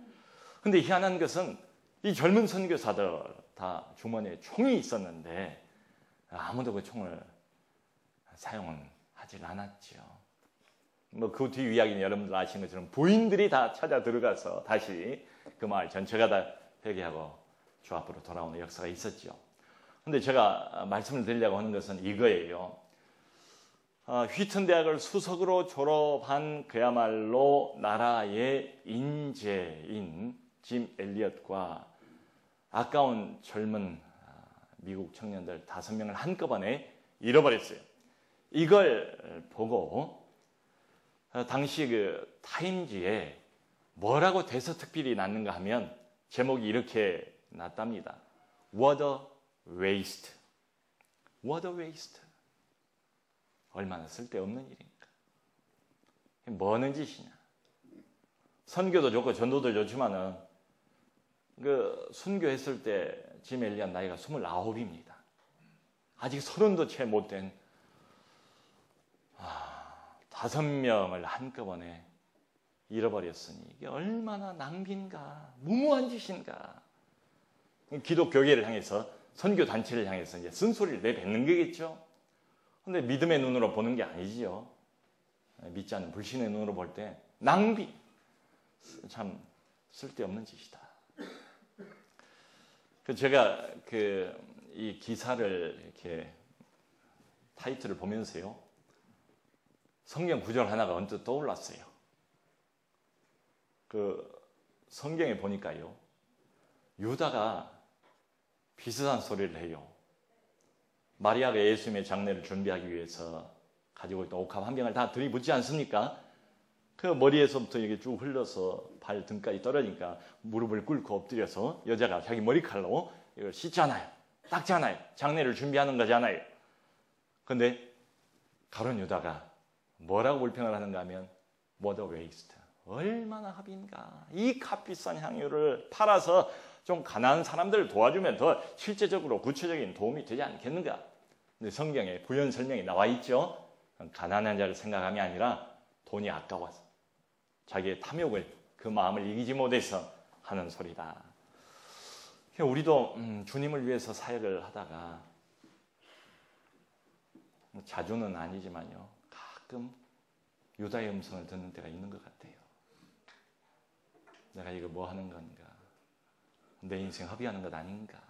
A: 근데 희한한 것은 이 젊은 선교사들 다 주머니에 총이 있었는데 아무도 그 총을 사용은 하질 않았죠. 뭐 그 뒤 이야기는 여러분들 아시는 것처럼 부인들이 다 찾아 들어가서 다시 그 마을 전체가 다 회개하고 주 앞으로 돌아오는 역사가 있었죠. 근데 제가 말씀을 드리려고 하는 것은 이거예요. 휘튼 대학을 수석으로 졸업한 그야말로 나라의 인재인 짐 엘리엇과 아까운 젊은 미국 청년들 5명을 한꺼번에 잃어버렸어요. 이걸 보고 당시 타임지에 뭐라고 대서특필이 났는가 하면 제목이 이렇게 났답니다. What a waste. What a waste. 얼마나 쓸데없는 일인가. 뭐 하는 짓이냐. 선교도 좋고 전도도 좋지만은 순교했을 때 짐 엘리엇 나이가 29입니다. 아직 30도 채 못된 5명을 한꺼번에 잃어버렸으니 이게 얼마나 낭비인가, 무모한 짓인가. 기독교계를 향해서, 선교 단체를 향해서 이제 쓴소리를 내뱉는 거겠죠. 근데 믿음의 눈으로 보는 게 아니지요. 믿지 않는 불신의 눈으로 볼 때 낭비, 참 쓸데없는 짓이다. 제가 이 기사를 이렇게 타이틀을 보면서요, 성경 구절 하나가 언뜻 떠올랐어요. 성경에 보니까요, 유다가 비슷한 소리를 해요. 마리아가 예수님의 장례를 준비하기 위해서 가지고 있던 옥합 한 병을 다 들이붓지 않습니까? 그 머리에서부터 이게 쭉 흘러서 발 등까지 떨어지니까 무릎을 꿇고 엎드려서 여자가 자기 머리칼로 이걸 씻잖아요. 닦잖아요. 장례를 준비하는 거잖아요. 근데 가룟 유다가 뭐라고 불평을 하는가 하면 What a waste. 얼마나 합인가. 이 값비싼 향유를 팔아서 좀 가난한 사람들을 도와주면 더 실제적으로 구체적인 도움이 되지 않겠는가. 근데 성경에 부연 설명이 나와 있죠. 가난한 자를 생각함이 아니라 돈이 아까워서 자기의 탐욕을, 그 마음을 이기지 못해서 하는 소리다. 우리도 주님을 위해서 사역을 하다가 자주는 아니지만요, 가끔 유다의 음성을 듣는 때가 있는 것 같아요. 내가 이거 뭐 하는 건가? 내 인생 허비하는 것 아닌가?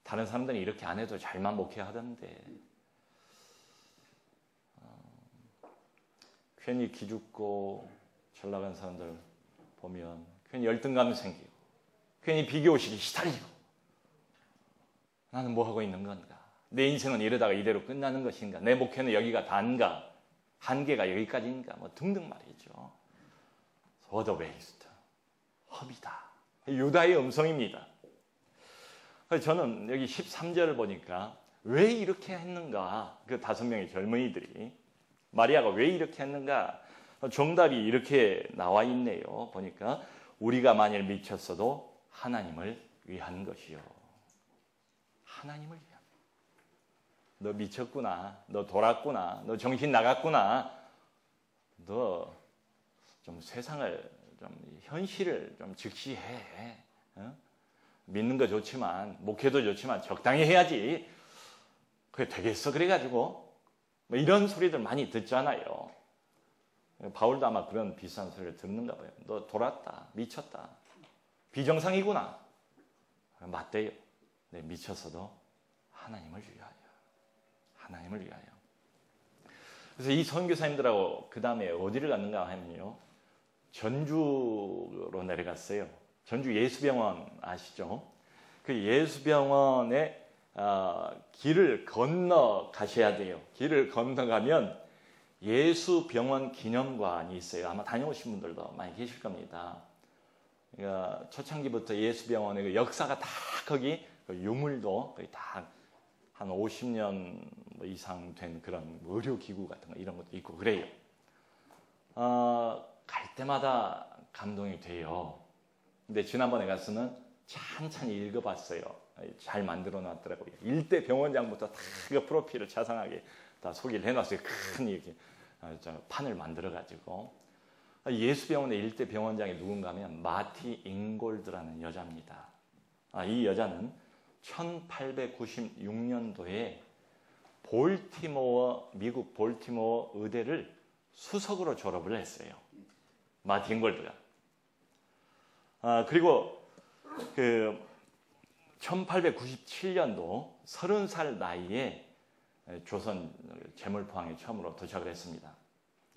A: 다른 사람들은 이렇게 안 해도 잘만 목회하던데 괜히 기죽고 잘 나간 사람들 보면 괜히 열등감이 생기고 괜히 비교의식이 시달리고 나는 뭐 하고 있는 건가? 내 인생은 이러다가 이대로 끝나는 것인가? 내 목회는 여기가 단가? 한계가 여기까지인가? 뭐 등등 말이죠. What a waste. 허비다. 유다의 음성입니다. 그래서 저는 여기 13절을 보니까 왜 이렇게 했는가? 그 5명의 젊은이들이 마리아가 왜 이렇게 했는가? 정답이 이렇게 나와 있네요. 보니까 우리가 만일 미쳤어도 하나님을 위한 것이요. 하나님을 위한. 너 미쳤구나. 너 돌았구나. 너 정신 나갔구나. 너 좀 세상을 좀 현실을 좀 직시해. 어? 믿는 거 좋지만 목회도 좋지만 적당히 해야지. 그게 되겠어? 그래가지고 뭐 이런 소리들 많이 듣잖아요. 바울도 아마 그런 비슷한 소리를 듣는가 봐요. 너 돌았다. 미쳤다. 비정상이구나. 맞대요. 네, 미쳤어도 하나님을 위하여. 하나님을 위하여. 그래서 이 선교사님들하고 그 다음에 어디를 갔는가 하면요. 전주로 내려갔어요. 전주 예수병원 아시죠? 그 예수병원에 길을 건너 가셔야 돼요. 길을 건너가면 예수병원 기념관이 있어요. 아마 다녀오신 분들도 많이 계실 겁니다. 그러니까 초창기부터 예수병원의 그 역사가 다 거기 유물도 거의 다 한 50년 이상 된 그런 의료기구 같은 거 이런 것도 있고 그래요. 갈 때마다 감동이 돼요. 근데 지난번에 가서는 찬찬히 읽어봤어요. 잘 만들어 놨더라고요. 일대 병원장부터 다 그 프로필을 자상하게 다 소개를 해놨어요. 큰 이렇게 판을 만들어가지고. 예수병원의 일대 병원장이 누군가 하면 마티 잉골드라는 여자입니다. 이 여자는 1896년도에 미국 볼티모어 의대를 수석으로 졸업을 했어요. 마티 잉골드가. 그리고 그 1897년도 30살 나이에 조선 제물포항에 처음으로 도착을 했습니다.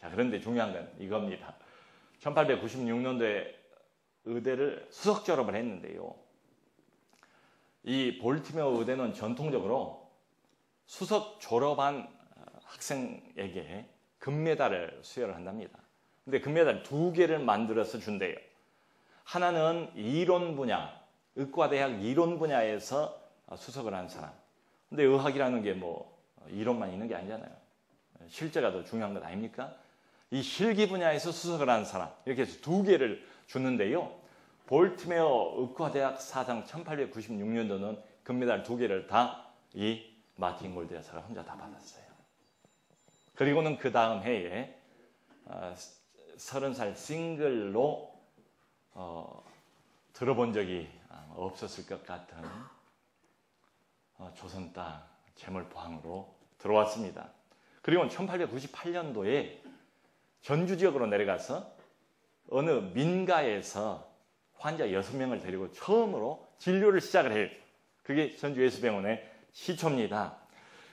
A: 자, 그런데 중요한 건 이겁니다. 1896년도에 의대를 수석 졸업을 했는데요. 이 볼티모어 의대는 전통적으로 수석 졸업한 학생에게 금메달을 수여를 한답니다. 근데 금메달 2개를 만들어서 준대요. 하나는 이론 분야, 의과대학 이론 분야에서 수석을 한 사람. 근데 의학이라는 게 뭐 이론만 있는 게 아니잖아요. 실제가 더 중요한 것 아닙니까? 이 실기 분야에서 수석을 한 사람. 이렇게 해서 2개를 주는데요. 볼티모어 의과대학 사상 1896년도는 금메달 2개를 다 이 마티 잉골드 여사가 혼자 다 받았어요. 그리고는 그 다음 해에 30살 싱글로 들어본 적이 없었을 것 같은 조선 땅 제물포항으로 들어왔습니다. 그리고 1898년도에 전주 지역으로 내려가서 어느 민가에서 환자 6명을 데리고 처음으로 진료를 시작을 해요. 그게 전주 예수병원의 시초입니다.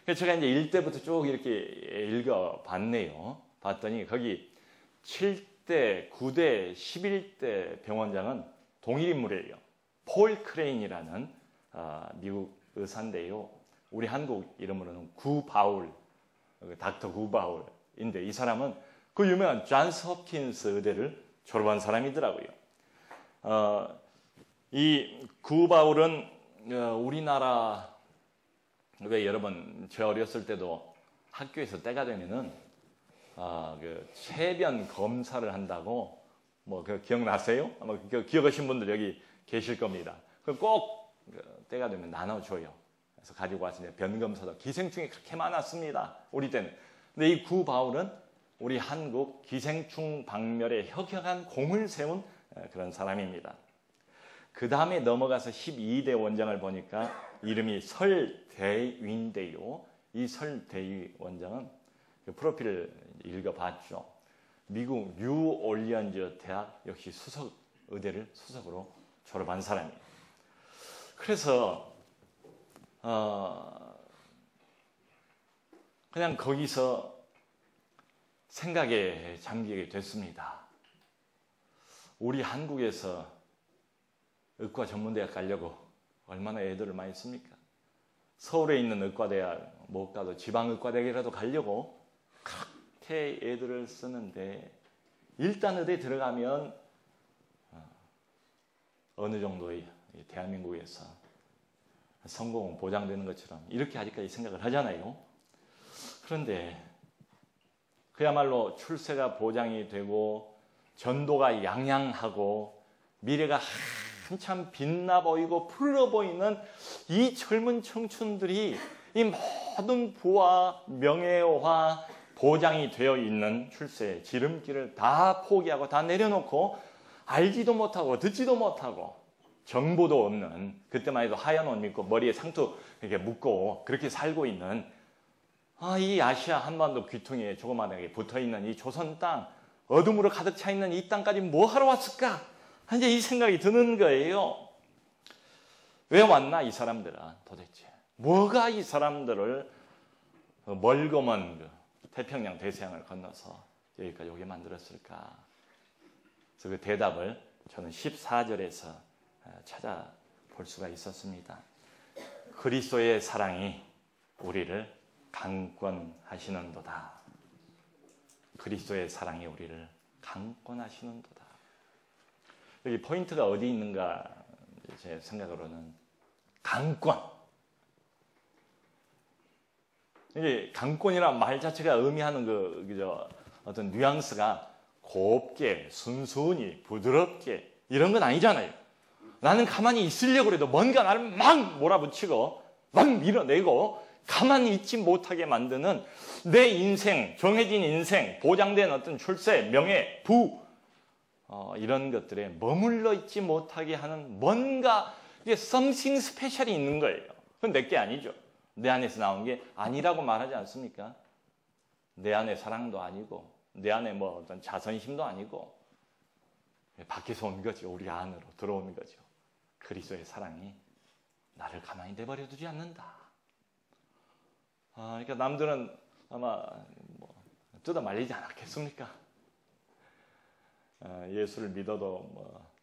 A: 그래서 제가 이제 1대부터 쭉 이렇게 읽어봤네요. 봤더니 거기 7대, 9대, 11대 병원장은 동일 인물이에요. 폴 크레인이라는 미국 의사인데요. 우리 한국 이름으로는 구바울, 닥터 구바울인데 이 사람은 그 유명한 존스 홉킨스 의대를 졸업한 사람이더라고요. 이 구바울은 우리나라 왜 여러분 저 어렸을 때도 학교에서 때가 되면은 그 체변 검사를 한다고 뭐 그 기억나세요? 아마 기억하신 분들 여기 계실 겁니다. 그 꼭 때가 되면 나눠줘요. 그래서 가지고 와서 변 검사도 기생충이 그렇게 많았습니다. 우리 때는. 근데 이 구바울은 우리 한국 기생충 박멸에 혁혁한 공을 세운 그런 사람입니다. 그 다음에 넘어가서 12대 원장을 보니까 이름이 설대위인데요. 이 설대위 원장은 그 프로필을 읽어봤죠. 미국 뉴올리언즈 대학 역시 수석 의대를 수석으로 졸업한 사람이에요. 그래서 그냥 거기서 생각에 잠기게 됐습니다. 우리 한국에서 의과 전문대학 가려고 얼마나 애들을 많이 씁니까? 서울에 있는 의과대학 못 가도 지방의과대학이라도 가려고 그렇게 애들을 쓰는데 일단 의대 들어가면 어느 정도의 대한민국에서 성공은 보장되는 것처럼 이렇게 아직까지 생각을 하잖아요. 그런데 그야말로 출세가 보장이 되고 전도가 양양하고 미래가 한참 빛나 보이고 푸르러 보이는 이 젊은 청춘들이 이 모든 부와 명예와 보장이 되어 있는 출세의 지름길을 다 포기하고 다 내려놓고 알지도 못하고 듣지도 못하고 정보도 없는, 그때만 해도 하얀 옷 입고 머리에 상투 이렇게 묶고 그렇게 살고 있는 이 아시아 한반도 귀퉁이에 조그마하게 붙어있는 이 조선 땅, 어둠으로 가득 차 있는 이 땅까지 뭐 하러 왔을까? 이제 이 생각이 드는 거예요. 왜 왔나 이 사람들은 도대체? 뭐가 이 사람들을 멀고 먼 태평양 대서양을 건너서 여기까지 오게 만들었을까? 그래서 그 대답을 저는 14절에서 찾아볼 수가 있었습니다. 그리스도의 사랑이 우리를 강권하시는도다. 그리스도의 사랑이 우리를 강권하시는도다. 여기 포인트가 어디 있는가? 제 생각으로는 강권. 이게 강권이란 말 자체가 의미하는 어떤 뉘앙스가 곱게, 순순히, 부드럽게 이런 건 아니잖아요. 나는 가만히 있으려고 해도 뭔가 나를 막 몰아붙이고 막 밀어내고 가만히 있지 못하게 만드는 내 인생, 정해진 인생, 보장된 어떤 출세, 명예, 부 이런 것들에 머물러 있지 못하게 하는 뭔가 이게 something 스페셜이 있는 거예요. 그건 내게 아니죠. 내 안에서 나온 게 아니라고 말하지 않습니까? 내 안에 사랑도 아니고 내 안에 뭐 어떤 자선심도 아니고 밖에서 온 거죠. 우리 안으로 들어오는 거죠. 그리스도의 사랑이 나를 가만히 내버려 두지 않는다. 그러니까 남들은 아마 뜯어 말리지 않았겠습니까? 예수를 믿어도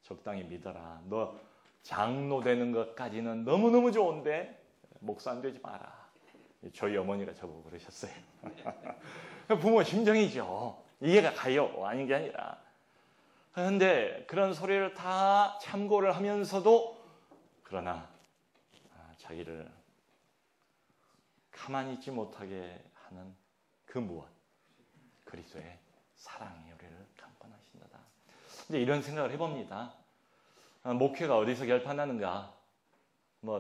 A: 적당히 믿어라. 너 장로 되는 것까지는 너무너무 좋은데 목사 안 되지 마라. 저희 어머니가 저보고 그러셨어요. 부모 심정이죠. 이해가 가요. 아닌 게 아니라. 그런데 그런 소리를 다 참고를 하면서도 그러나 자기를 가만히 있지 못하게 하는 그 무엇, 그리스도의 사랑이 우리를 강권하신다. 이제 이런 생각을 해봅니다. 목회가 어디서 결판나는가?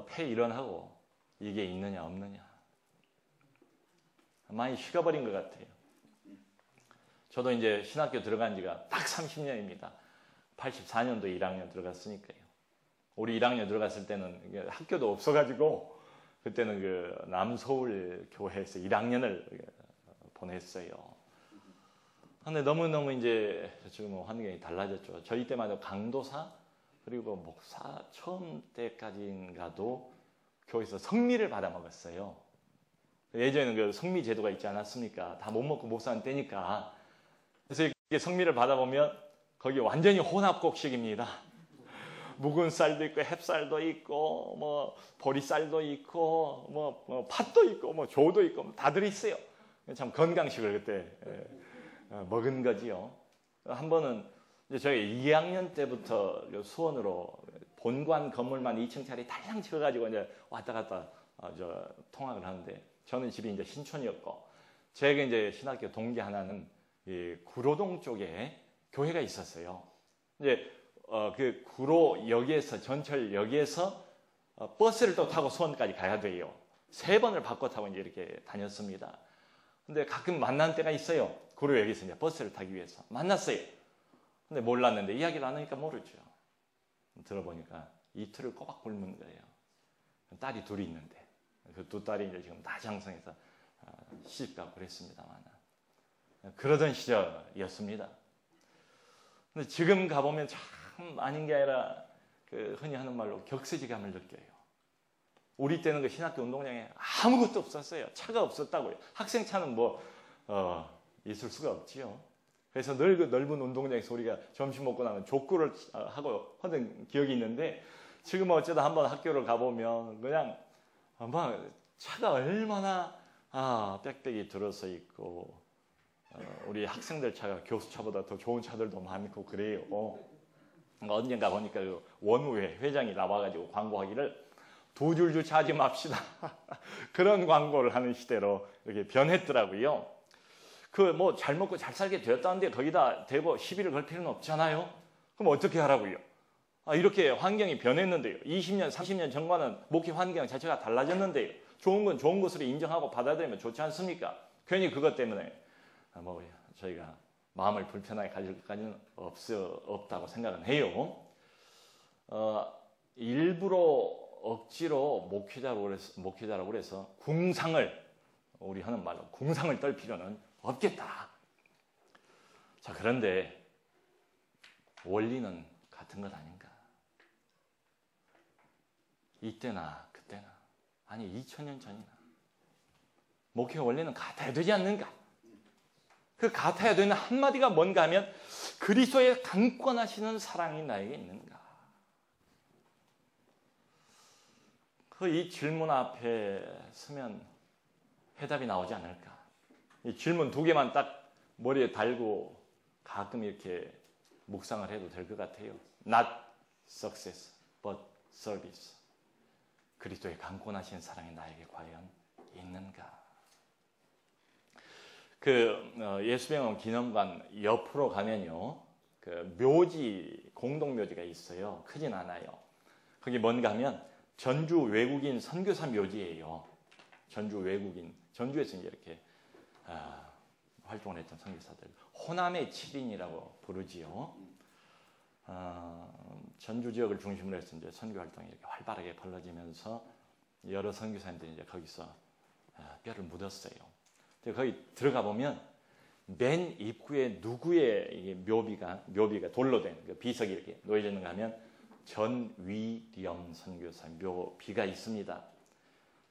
A: 폐 일원하고 이게 있느냐 없느냐. 많이 식어버린 것 같아요. 저도 이제 신학교 들어간 지가 딱 30년입니다. 84년도 1학년 들어갔으니까요. 우리 1학년 들어갔을 때는 학교도 없어가지고 그때는 그 남서울 교회에서 1학년을 보냈어요. 근데 너무너무 이제 지금 환경이 달라졌죠. 저희 때마다 강도사 그리고 목사 처음 때까지인가도 교회에서 성미를 받아 먹었어요. 예전에는 그 성미 제도가 있지 않았습니까? 다 못 먹고 목사는 떼니까. 그래서 이렇게 성미를 받아보면 거기 완전히 혼합곡식입니다. 묵은 쌀도 있고 햅쌀도 있고 보리쌀도 있고 팥도 있고 조도 있고 다들 있어요. 참 건강식을 그때 먹은 거지요. 한 번은 저희 2학년 때부터 수원으로 본관 건물만 2층짜리 달랑 지어가지고 이제 왔다 갔다 통학을 하는데 저는 집이 이제 신촌이었고 제가 이제 신학교 동기 하나는 이 구로동 쪽에 교회가 있었어요. 이제 그 구로역에서 전철역에서 버스를 또 타고 수원까지 가야 돼요. 3번을 바꿔 타고 이제 이렇게 다녔습니다. 근데 가끔 만난 때가 있어요. 구로역에서 이제 버스를 타기 위해서 만났어요. 근데 몰랐는데 이야기를 안 하니까 모르죠. 들어보니까 이틀을 꼬박 굶은 거예요. 딸이 둘이 있는데 그 두 딸이 이제 지금 다 장성해서 시집가고 그랬습니다만 그러던 시절이었습니다. 근데 지금 가보면 참 아닌 게 아니라 그 흔히 하는 말로 격세지감을 느껴요. 우리 때는 그 신학교 운동장에 아무것도 없었어요. 차가 없었다고요. 학생차는 있을 수가 없지요. 그래서 늘 그 넓은 운동장에서 우리가 점심 먹고 나면 족구를 하고 하던 기억이 있는데 지금 어쩌다 한번 학교를 가보면 그냥 차가 얼마나 빽빽이 들어서 있고 우리 학생들 차가 교수차보다 더 좋은 차들도 많고 그래요. 언젠가 보니까 그 원우회 회장이 나와가지고 광고하기를 두 줄 주차하지 맙시다. 그런 광고를 하는 시대로 이렇게 변했더라고요. 그 뭐 잘 먹고 잘 살게 되었다는데 거기다 대고 시비를 걸 필요는 없잖아요. 그럼 어떻게 하라고요? 이렇게 환경이 변했는데요. 20년, 30년 전과는 목회 환경 자체가 달라졌는데요. 좋은 건 좋은 것으로 인정하고 받아들이면 좋지 않습니까? 괜히 그것 때문에 뭐 저희가 마음을 불편하게 가질 것까지는 없다고 생각은 해요. 일부러 억지로 목회자라고 해서 궁상을, 우리 하는 말로 궁상을 떨 필요는 없겠다. 자, 그런데 원리는 같은 것 아닌가? 이때나 그때나, 아니 2000년 전이나 목회 원리는 같아야 되지 않는가? 그 같아야 되는 한마디가 뭔가 하면 그리스도의 강권하시는 사랑이 나에게 있는가? 이 질문 앞에 서면 해답이 나오지 않을까? 이 질문 두 개만 딱 머리에 달고 가끔 이렇게 묵상을 해도 될 것 같아요. Not success, but service. 그리스도의 강권하신 사랑이 나에게 과연 있는가? 예수병원 기념관 옆으로 가면요, 묘지, 공동묘지가 있어요. 크진 않아요. 그게 뭔가 하면 전주 외국인 선교사 묘지예요. 전주 외국인, 전주에서 이제 이렇게 활동을 했던 선교사들, 호남의 7인이라고 부르지요. 전주 지역을 중심으로 해서 이제 선교 활동이 이렇게 활발하게 벌어지면서 여러 선교사님들이 이제 거기서 뼈를 묻었어요. 거기 들어가 보면 맨 입구에 누구의 묘비가 돌로 된 비석이 이렇게 놓여져 있는가 하면 전위렴 선교사 묘비가 있습니다.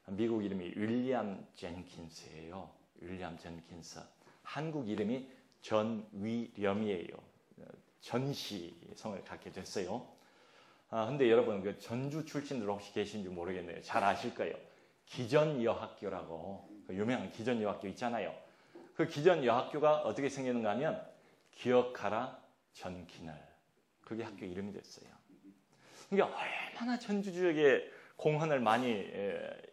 A: 미국 이름이 윌리엄 젠킨스예요. 윌리엄 젠킨스. 한국 이름이 전위렴이에요. 전시 성을 갖게 됐어요. 근데 여러분 그 전주 출신들 혹시 계신지 모르겠네요. 잘 아실 거예요. 기전여학교라고 유명한 기전여학교 있잖아요. 그 기전여학교가 어떻게 생겼는가 하면 기억하라 전킨을, 그게 학교 이름이 됐어요. 그러니까 얼마나 전주 지역에 공헌을 많이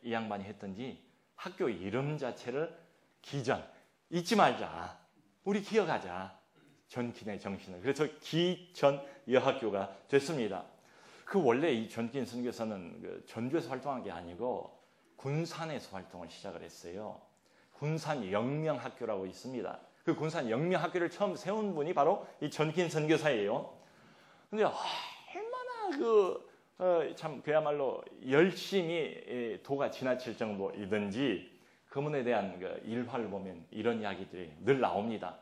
A: 이 양반이 했던지 학교 이름 자체를 기전, 잊지 말자, 우리 기억하자, 전킨의 정신을. 그래서 기전여학교가 됐습니다. 원래 이 전킨 선교사는 전주에서 활동한 게 아니고 군산에서 활동을 시작을 했어요. 군산 영명학교라고 있습니다. 그 군산 영명학교를 처음 세운 분이 바로 이 전킨 선교사예요. 근데 얼마나 참 그야말로 열심히 도가 지나칠 정도이든지 그분에 대한 일화를 보면 이런 이야기들이 늘 나옵니다.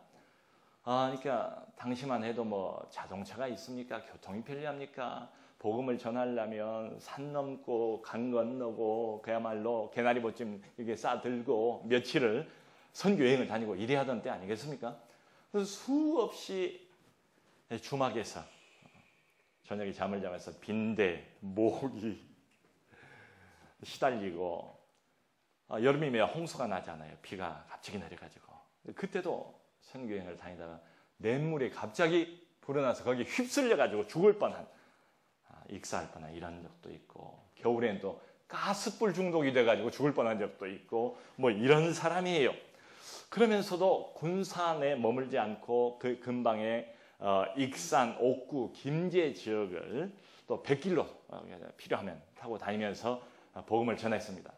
A: 그러니까 당시만 해도 뭐 자동차가 있습니까? 교통이 편리합니까? 복음을 전하려면 산 넘고 강 건너고 그야말로 개나리 보찜 이렇게 싸들고 며칠을 선교 여행을 다니고 이래야 하던 때 아니겠습니까? 그래서 수없이 주막에서 저녁에 잠을 자면서 빈대, 모기 시달리고 여름이면 홍수가 나잖아요. 비가 갑자기 내려가지고. 그때도 선교 여행을 다니다가 냇물이 갑자기 불어나서 거기 휩쓸려가지고 죽을 뻔한, 익사할 뻔한 이런 적도 있고, 겨울에는 또 가스불 중독이 돼가지고 죽을 뻔한 적도 있고, 뭐 이런 사람이에요. 그러면서도 군산에 머물지 않고 그 근방에 익산, 옥구, 김제 지역을 또 100길로 필요하면 타고 다니면서 복음을 전했습니다.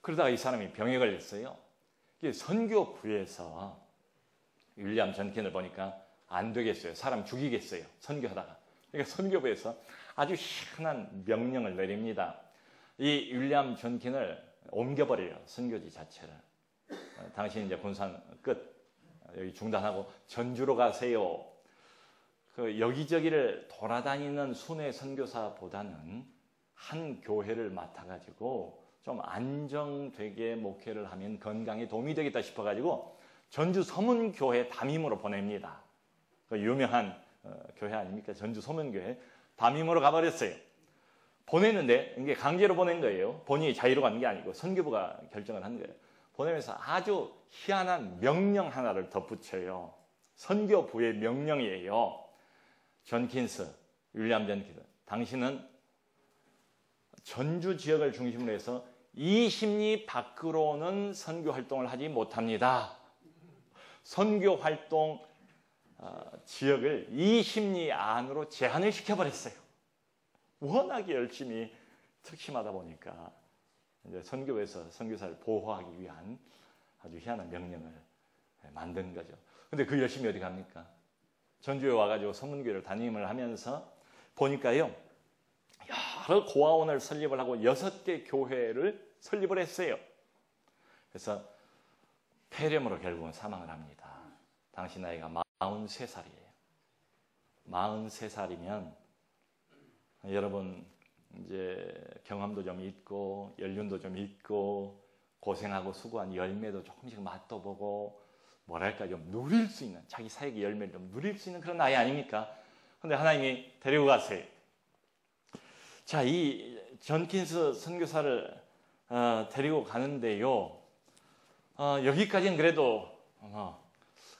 A: 그러다가 이 사람이 병에 걸렸어요. 선교부에서 윌리엄 전킨을 보니까 안 되겠어요. 사람 죽이겠어요. 선교하다가. 그러니까 선교부에서 아주 희한한 명령을 내립니다. 이 윌리엄 전킨을 옮겨버려요. 선교지 자체를. 당신 이제 군산 끝, 여기 중단하고 전주로 가세요. 여기저기를 돌아다니는 순회 선교사보다는 한 교회를 맡아가지고 좀 안정되게 목회를 하면 건강에 도움이 되겠다 싶어가지고 전주 서문교회 담임으로 보냅니다. 유명한 교회 아닙니까? 전주 서문교회 담임으로 가버렸어요. 보냈는데 이게 강제로 보낸 거예요. 본인이 자유로 가는 게 아니고 선교부가 결정을 한 거예요. 보내면서 아주 희한한 명령 하나를 덧붙여요. 선교부의 명령이에요. 전킨스, 윌리엄 전킨스, 당신은 전주 지역을 중심으로 해서 20리 밖으로는 선교 활동을 하지 못합니다. 선교 활동 지역을 20리 안으로 제한을 시켜버렸어요. 워낙에 열심히 특심하다 보니까 이제 선교에서 선교사를 보호하기 위한 아주 희한한 명령을 만든 거죠. 근데 그 열심히 어디 갑니까? 전주에 와가지고 서문교회를 담임을 하면서 보니까요, 여러 고아원을 설립을 하고 6개 교회를 설립을 했어요. 그래서 폐렴으로 결국은 사망을 합니다. 당시 나이가 43살이에요. 43살이면 여러분 이제 경험도 좀 있고 연륜도 좀 있고 고생하고 수고한 열매도 조금씩 맛도 보고 뭐랄까 좀 누릴 수 있는, 자기 사역의 열매를 좀 누릴 수 있는 그런 나이 아닙니까? 근데 하나님이 데리고 가세요. 자, 이 전킨스 선교사를 데리고 가는데요, 여기까지는 그래도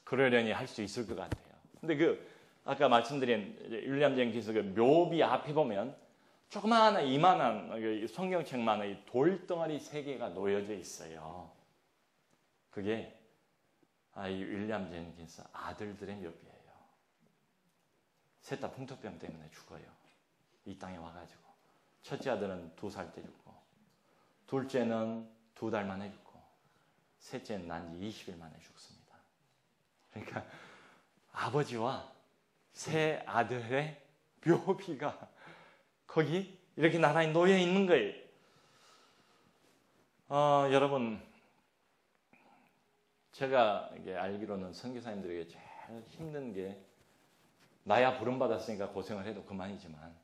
A: 그러려니 할 수 있을 것 같아요. 근데 아까 말씀드린 윌리엄 젠킨스 묘비 앞에 보면 조그마한 이만한 성경책만의 돌덩어리 3개가 놓여져 있어요. 그게 이 윌리엄 젠킨스 아들들의 묘비예요. 셋 다 풍토병 때문에 죽어요. 이 땅에 와가지고. 첫째 아들은 2살 때 죽고, 둘째는 2달 만에 죽고, 셋째는 난 지 20일 만에 죽습니다. 그러니까 아버지와 세 아들의 묘비가 거기 이렇게 나란히 놓여 있는 거예요. 여러분, 제가 이게 알기로는 선교사님들에게 제일 힘든 게, 나야 부름받았으니까 고생을 해도 그만이지만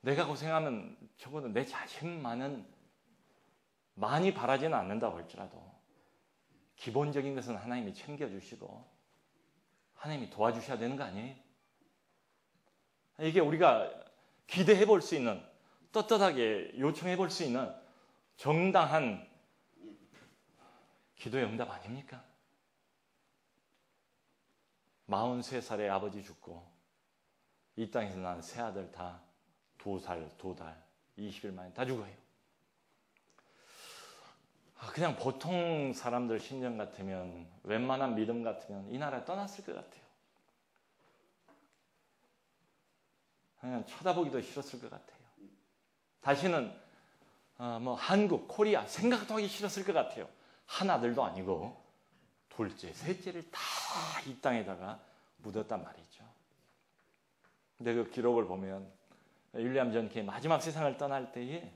A: 내가 고생하면 적어도 내 자신만은 많이 바라지는 않는다고 할지라도 기본적인 것은 하나님이 챙겨주시고 하나님이 도와주셔야 되는 거 아니에요? 이게 우리가 기대해 볼 수 있는, 떳떳하게 요청해 볼 수 있는 정당한 기도의 응답 아닙니까? 43살에 아버지 죽고 이 땅에서 난 세 아들 다 2살, 2달, 20일 만에 다 죽어요. 그냥 보통 사람들 심정 같으면, 웬만한 믿음 같으면 이 나라에 떠났을 것 같아요. 그냥 쳐다보기도 싫었을 것 같아요. 다시는 한국, 코리아 생각도 하기 싫었을 것 같아요. 한 아들도 아니고 둘째, 셋째를 다 이 땅에다가 묻었단 말이죠. 근데 그 기록을 보면 윌리엄 전킨이 마지막 세상을 떠날 때에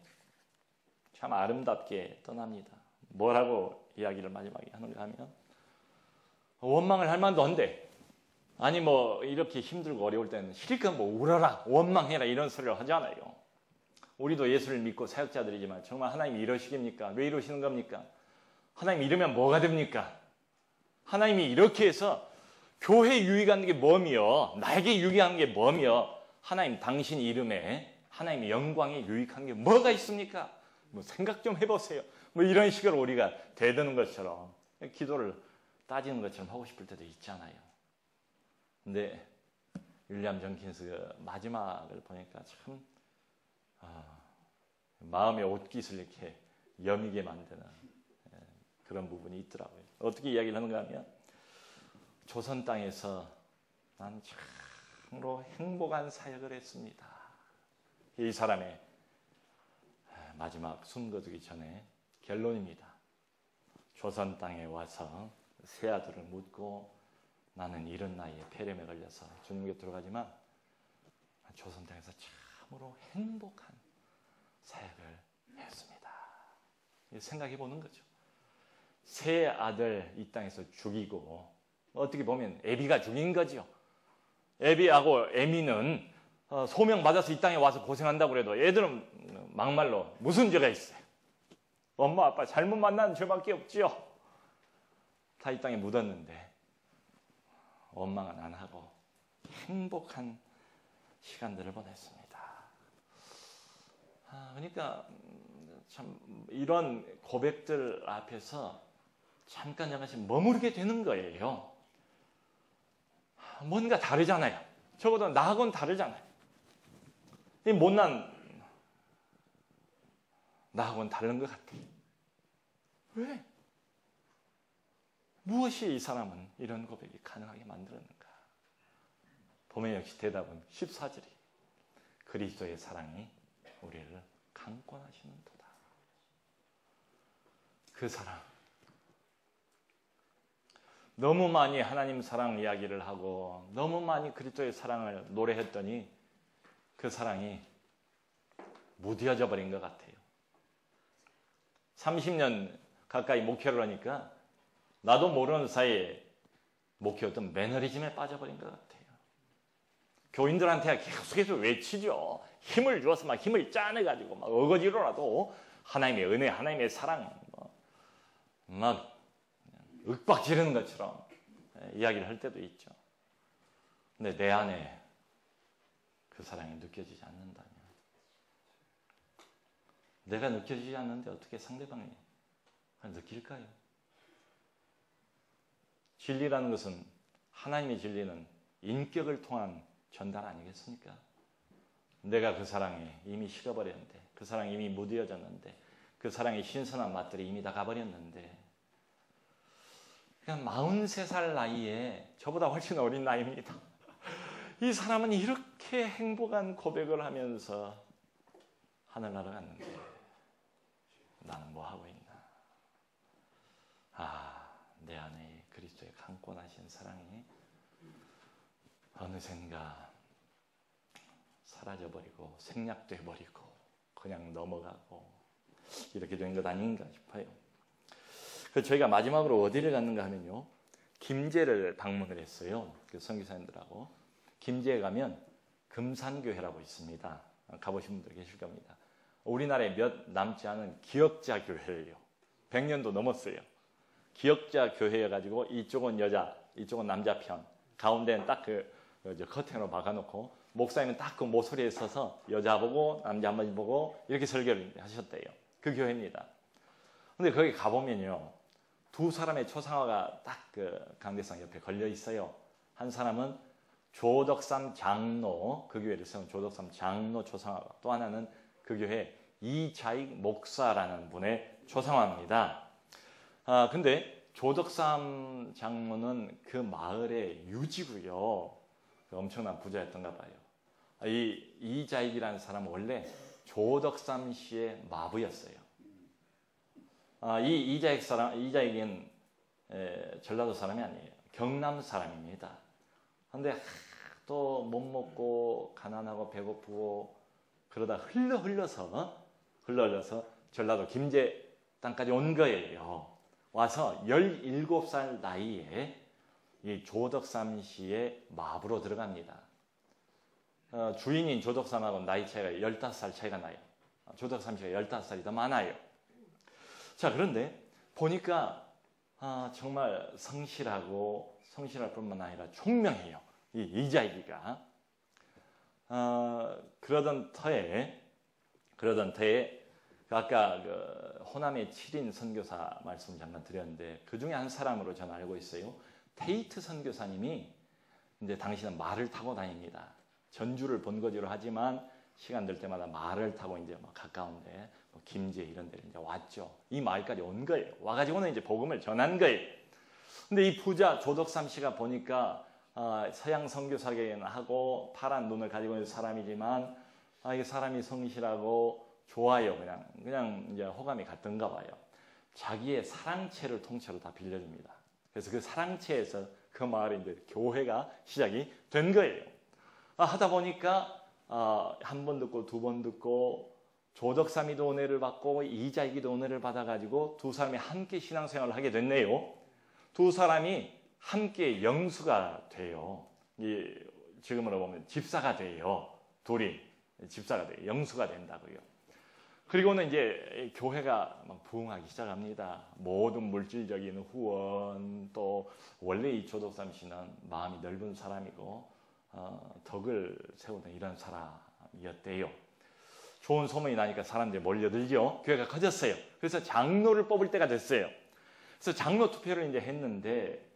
A: 참 아름답게 떠납니다. 뭐라고 이야기를 마지막에 하는가 하면, 원망을 할 만도 한데, 아니 이렇게 힘들고 어려울 때는 실컷 울어라, 원망해라 이런 소리를 하잖아요. 우리도 예수를 믿고 사역자들이지만 정말 하나님이 이러시겠습니까? 왜 이러시는 겁니까? 하나님이 이러면 뭐가 됩니까? 하나님이 이렇게 해서 교회 유익하는 게 뭐며, 나에게 유익하는 게 뭐며, 하나님 당신 이름에 하나님의 영광에 유익한 게 뭐가 있습니까? 생각 좀 해보세요. 이런 식으로 우리가 대드는 것처럼, 기도를 따지는 것처럼 하고 싶을 때도 있잖아요. 근데 윌리엄 전킨스 마지막을 보니까 참 마음의 옷깃을 이렇게 여미게 만드는 그런 부분이 있더라고요. 어떻게 이야기를 하는가 하면, 조선 땅에서 난 참으로 행복한 사역을 했습니다. 이 사람의 마지막 숨 거두기 전에 결론입니다. 조선 땅에 와서 세 아들을 묻고, 나는 이른 나이에 폐렴에 걸려서 주님 곁으로 가지만 조선 땅에서 참으로 행복한 사역을 했습니다. 생각해 보는 거죠. 세 아들 이 땅에서 죽이고, 어떻게 보면 애비가 죽인 거죠. 애비하고 애미는 소명 받아서 이 땅에 와서 고생한다고 해도 애들은 막말로 무슨 죄가 있어요? 엄마 아빠 잘못 만난 죄밖에 없지요. 다 이 땅에 묻었는데 원망은 안 하고 행복한 시간들을 보냈습니다. 그러니까 참 이런 고백들 앞에서 잠깐씩 머무르게 되는 거예요. 뭔가 다르잖아요. 적어도 나하고는 다르잖아요. 이 못난 나하고는 다른 것 같아. 왜? 무엇이 이 사람은 이런 고백이 가능하게 만들었는가? 보면 역시 대답은 14절이 그리스도의 사랑이 우리를 강권하시는도다. 그 사랑. 너무 많이 하나님 사랑 이야기를 하고 너무 많이 그리스도의 사랑을 노래했더니 그 사랑이 무뎌져 버린 것 같아요. 30년 가까이 목회를 하니까 나도 모르는 사이에 목회 어떤 매너리즘에 빠져버린 것 같아요. 교인들한테 계속해서 외치죠. 힘을 주어서 막 힘을 짜내가지고 막 어거지로라도 하나님의 은혜, 하나님의 사랑 막 윽박 지르는 것처럼 이야기를 할 때도 있죠. 근데 내 안에 그 사랑이 느껴지지 않는다면, 내가 느껴지지 않는데 어떻게 상대방이 느낄까요? 진리라는 것은, 하나님의 진리는 인격을 통한 전달 아니겠습니까? 내가 그 사랑에 이미 식어버렸는데, 그 사랑이 이미 무뎌졌는데, 그 사랑의 신선한 맛들이 이미 다 가버렸는데, 그냥 43살 나이에, 저보다 훨씬 어린 나이입니다. 이 사람은 이렇게 행복한 고백을 하면서 하늘나라 갔는데 나는 뭐 하고 있나? 내 안에 그리스도의 강권하신 사랑이 어느샌가 사라져버리고 생략돼버리고 그냥 넘어가고 이렇게 된 것 아닌가 싶어요. 그래서 저희가 마지막으로 어디를 갔는가 하면요, 김제를 방문을 했어요. 그 선교사님들하고. 김제에 가면 금산교회라고 있습니다. 가보신 분들 계실 겁니다. 우리나라에 몇 남지 않은 기역자 교회예요. 100년도 넘었어요. 기역자 교회여가지고 이쪽은 여자, 이쪽은 남자 편, 가운데는 딱 그 커튼으로 박아놓고 목사님은 딱 그 모서리에 서서 여자 보고 남자 한 번 보고 이렇게 설교를 하셨대요. 그 교회입니다. 근데 거기 가보면요, 두 사람의 초상화가 딱 그 강대상 옆에 걸려 있어요. 한 사람은 조덕삼 장로, 그 교회를 세운 조덕삼 장로 초상화가, 또 하나는 그 교회 이자익 목사라는 분의 초상화입니다. 근데 조덕삼 장로는 그 마을의 유지고요. 엄청난 부자였던가 봐요. 이자익이라는 사람은 원래 조덕삼 씨의 마부였어요. 이자익은 전라도 사람이 아니에요. 경남 사람입니다. 근데 또 못 먹고 가난하고 배고프고 그러다 흘러서 전라도 김제 땅까지 온 거예요. 와서 17살 나이에 이 조덕삼 씨의 마부로 들어갑니다. 주인인 조덕삼하고 나이 차이가 15살 차이가 나요. 조덕삼 씨가 15살이 더 많아요. 자, 그런데 보니까 정말 성실할 뿐만 아니라 총명해요. 이 이자익이가. 그러던 터에 아까 그 호남의 7인 선교사 말씀 잠깐 드렸는데, 그 중에 한 사람으로 저는 알고 있어요. 테이트 선교사님이 이제 당시는 말을 타고 다닙니다. 전주를 본거지로 하지만 시간 될 때마다 말을 타고 이제 막 가까운데 김제 이런 데를 이제 왔죠. 이 마을까지 온 거예요. 와가지고는 이제 복음을 전한 거예요. 근데 이 부자 조덕삼 씨가 보니까 서양 선교사계는 하고 파란 눈을 가지고 있는 사람이지만 이 사람이 성실하고 좋아요. 그냥 이제 호감이 갔던가 봐요. 자기의 사랑채를 통째로 다 빌려줍니다. 그래서 그 사랑채에서 그 마을에 이제 교회가 시작이 된 거예요. 하다 보니까 한 번 듣고 두 번 듣고 조덕삼이도 은혜를 받고 이자익이도 은혜를 받아가지고 두 사람이 함께 신앙생활을 하게 됐네요. 두 사람이 함께 영수가 돼요. 지금으로 보면 집사가 돼요. 둘이 집사가 돼요. 영수가 된다고요. 그리고는 이제 교회가 막 부흥하기 시작합니다. 모든 물질적인 후원, 또 원래 이 조덕삼 씨는 마음이 넓은 사람이고 덕을 세우는 이런 사람이었대요. 좋은 소문이 나니까 사람들이 몰려들죠. 교회가 커졌어요. 그래서 장로를 뽑을 때가 됐어요. 그래서 장로 투표를 이제 했는데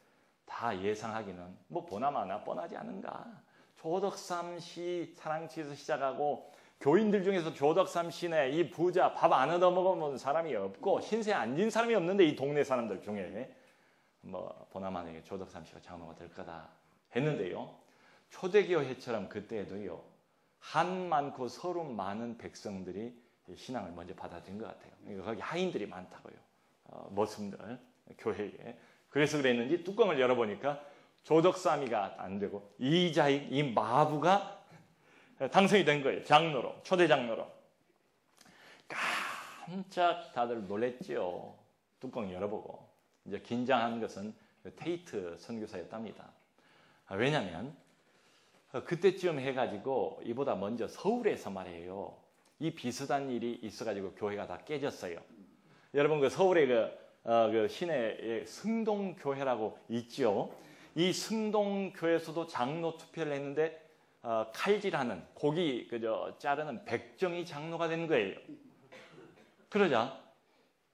A: 다 예상하기는 뭐 보나마나 뻔하지 않은가. 조덕삼 씨 사랑치에서 시작하고 교인들 중에서 조덕삼 시내 이 부자 밥 안 얻어 먹어본 사람이 없고 신세 앉은 사람이 없는데 이 동네 사람들 중에 뭐 보나마나 조덕삼 씨가 장로가 될 거다 했는데요. 초대교회처럼 그때에도요. 한 많고 서름 많은 백성들이 신앙을 먼저 받아들인 것 같아요. 그러니까 거기 하인들이 많다고요. 모습들 교회에. 그래서 그랬는지 뚜껑을 열어보니까 조덕삼이가 안 되고 이자익 이 마부가 당선이 된 거예요. 장로로, 초대 장로로. 깜짝 다들 놀랬죠. 뚜껑 열어보고. 이제 긴장한 것은 테이트 선교사였답니다. 왜냐하면 그때쯤 해가지고 이보다 먼저 서울에서 말이에요. 이 비슷한 일이 있어가지고 교회가 다 깨졌어요. 여러분 그 서울의 그 시내에 승동교회라고 있죠. 이 승동교회에서도 장로 투표를 했는데 칼질하는 고기 자르는 백정이 장로가 된 거예요. 그러자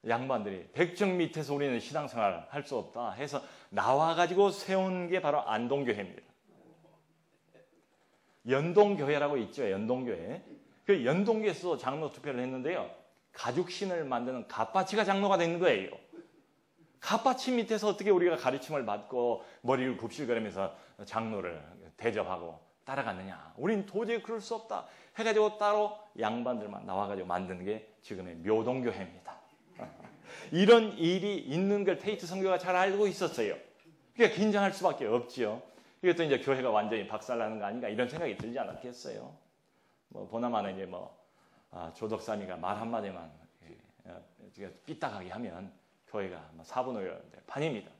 A: 양반들이 백정 밑에서 우리는 신앙생활 할 수 없다 해서 나와가지고 세운 게 바로 안동교회입니다. 연동교회라고 있죠. 연동교회. 그 연동교회에서 장로 투표를 했는데요. 가죽신을 만드는 갓바치가 장로가 된 거예요. 갓바치 밑에서 어떻게 우리가 가르침을 받고 머리를 굽실거리면서 장로를 대접하고 따라갔느냐. 우린 도저히 그럴 수 없다 해가지고 따로 양반들만 나와가지고 만드는 게 지금의 묘동교회입니다. 이런 일이 있는 걸 테이트 선교가 잘 알고 있었어요. 그러니까 긴장할 수밖에 없지요. 이것도 이제 교회가 완전히 박살나는 거 아닌가 이런 생각이 들지 않았겠어요. 뭐 보나마나 이제 조덕삼이가 말 한마디만 삐딱하게 하면 교회가 4분의 1 반입니다.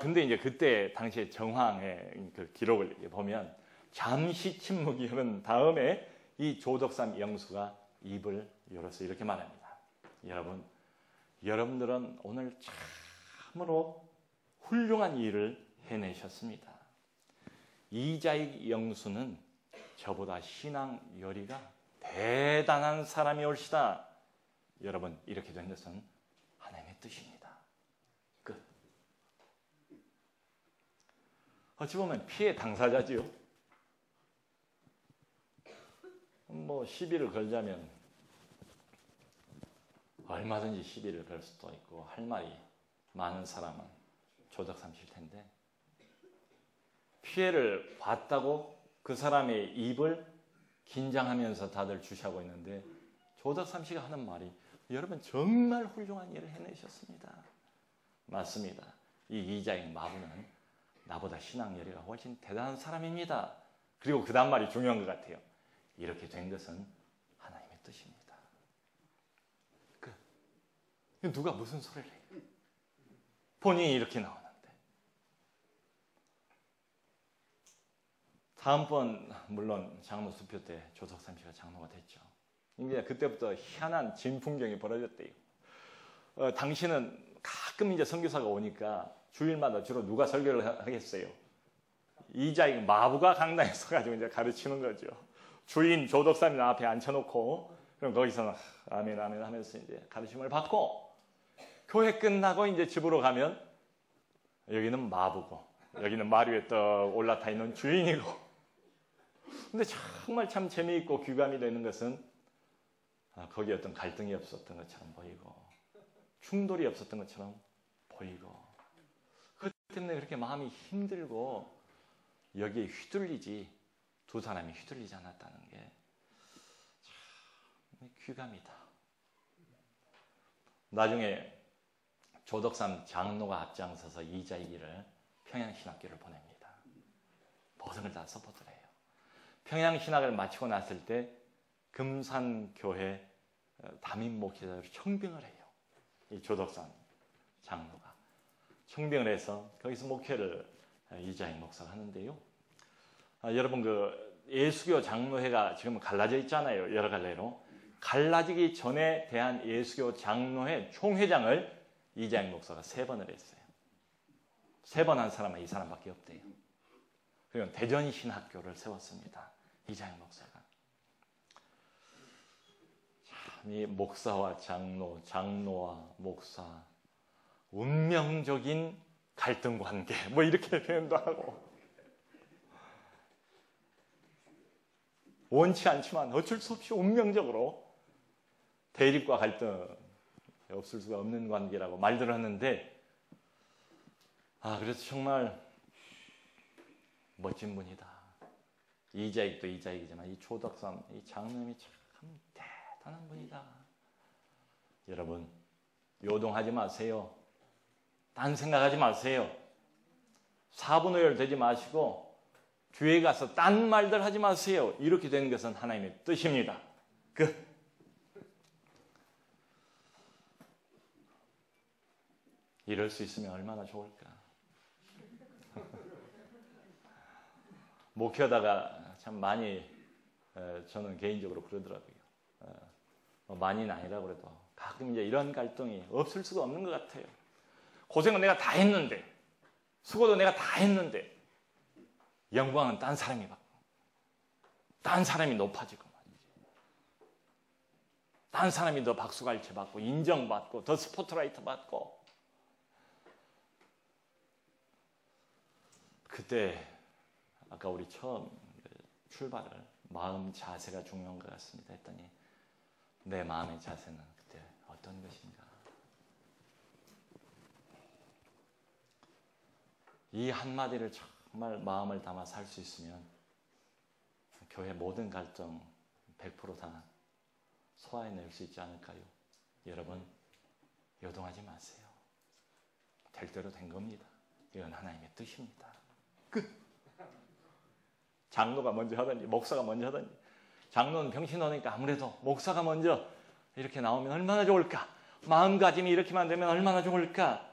A: 근데 이제 그때 당시에 정황의 그 기록을 보면 잠시 침묵이 흐른 다음에 이 조덕삼 영수가 입을 열어서 이렇게 말합니다. 여러분들은 오늘 참으로 훌륭한 일을 해내셨습니다. 이자익 영수는 저보다 신앙 열의가 대단한 사람이 올시다. 여러분 이렇게 된 것은 하나님의 뜻입니다. 끝. 어찌 보면 피해 당사자지요. 시비를 걸자면 얼마든지 시비를 걸 수도 있고 할 말이 많은 사람은 조덕삼 실 텐데 피해를 봤다고 그 사람의 입을 긴장하면서 다들 주시하고 있는데 조덕삼 씨가 하는 말이 여러분 정말 훌륭한 일을 해내셨습니다. 맞습니다. 이 이자익 마부는 나보다 신앙 열의가 훨씬 대단한 사람입니다. 그리고 그 다음 말이 중요한 것 같아요. 이렇게 된 것은 하나님의 뜻입니다. 누가 무슨 소리를 해요? 본인이 이렇게 나오는데. 다음번 물론 장로 수표 때 조덕삼 씨가 장로가 됐죠. 이제 그때부터 희한한 진풍경이 벌어졌대요. 당시는 가끔 이제 선교사가 오니까 주일마다 주로 누가 설교를 하겠어요? 이자익 마부가 강당에 서가지고 이제 가르치는 거죠. 주인 조덕삼이 앞에 앉혀놓고 그럼 거기서 아멘 아멘 하면서 이제 가르침을 받고 교회 끝나고 이제 집으로 가면 여기는 마부고 여기는 마루 위에 떡 올라타 있는 주인이고. 근데 정말 참 재미있고 귀감이 되는 것은 거기에 어떤 갈등이 없었던 것처럼 보이고 충돌이 없었던 것처럼 보이고 그것 때문에 그렇게 마음이 힘들고 여기에 휘둘리지 두 사람이 휘둘리지 않았다는 게 참 귀감이다. 나중에 조덕삼 장로가 앞장서서 이자익이를 평양신학교를 보냅니다. 모든 걸 다 서포트를 해요. 평양신학을 마치고 났을 때 금산교회 담임 목회자로 청빙을 해요. 이 조덕삼 장로가 청빙을 해서 거기서 목회를 이자익 목사가 하는데요. 여러분 그 예수교 장로회가 지금 갈라져 있잖아요. 여러 갈래로. 갈라지기 전에 대한 예수교 장로회 총회장을 이자익 목사가 3번을 했어요. 3번 한 사람은 이 사람밖에 없대요. 그리고 대전신학교를 세웠습니다. 이자익 목사가. 참, 이 목사와 장로, 장로와 목사, 운명적인 갈등 관계, 이렇게 표현도 하고. 원치 않지만 어쩔 수 없이 운명적으로 대립과 갈등이 없을 수가 없는 관계라고 말들 하는데, 그래서 정말 멋진 분이다. 이자익도 이자익이지만 이 조덕삼, 이 장로님이 참 대단한 분이다. 여러분, 요동하지 마세요. 딴 생각하지 마세요. 사분오열 되지 마시고 뒤에 가서 딴 말들 하지 마세요. 이렇게 된 것은 하나님의 뜻입니다. 이럴 수 있으면 얼마나 좋을까. 목회하다가 참 많이, 저는 개인적으로 그러더라고요. 많이는 아니라고 그래도 가끔 이제 이런 갈등이 없을 수가 없는 것 같아요. 고생은 내가 다 했는데, 수고도 내가 다 했는데, 영광은 딴 사람이 받고, 딴 사람이 높아지고 말이지. 딴 사람이 더 박수갈채 받고, 인정받고, 더 스포트라이트 받고. 그때 아까 우리 처음 출발을 마음 자세가 중요한 것 같습니다 했더니, 내 마음의 자세는 그때 어떤 것인가? 이 한마디를 정말 마음을 담아 살 수 있으면 교회 모든 갈등 100% 다 소화해낼 수 있지 않을까요? 여러분, 요동하지 마세요. 될 대로 된 겁니다. 이건 하나님의 뜻입니다. 장로가 먼저 하든지 목사가 먼저 하든지, 장로는 병신 오니까 아무래도 목사가 먼저 이렇게 나오면 얼마나 좋을까? 마음가짐이 이렇게만 되면 얼마나 좋을까?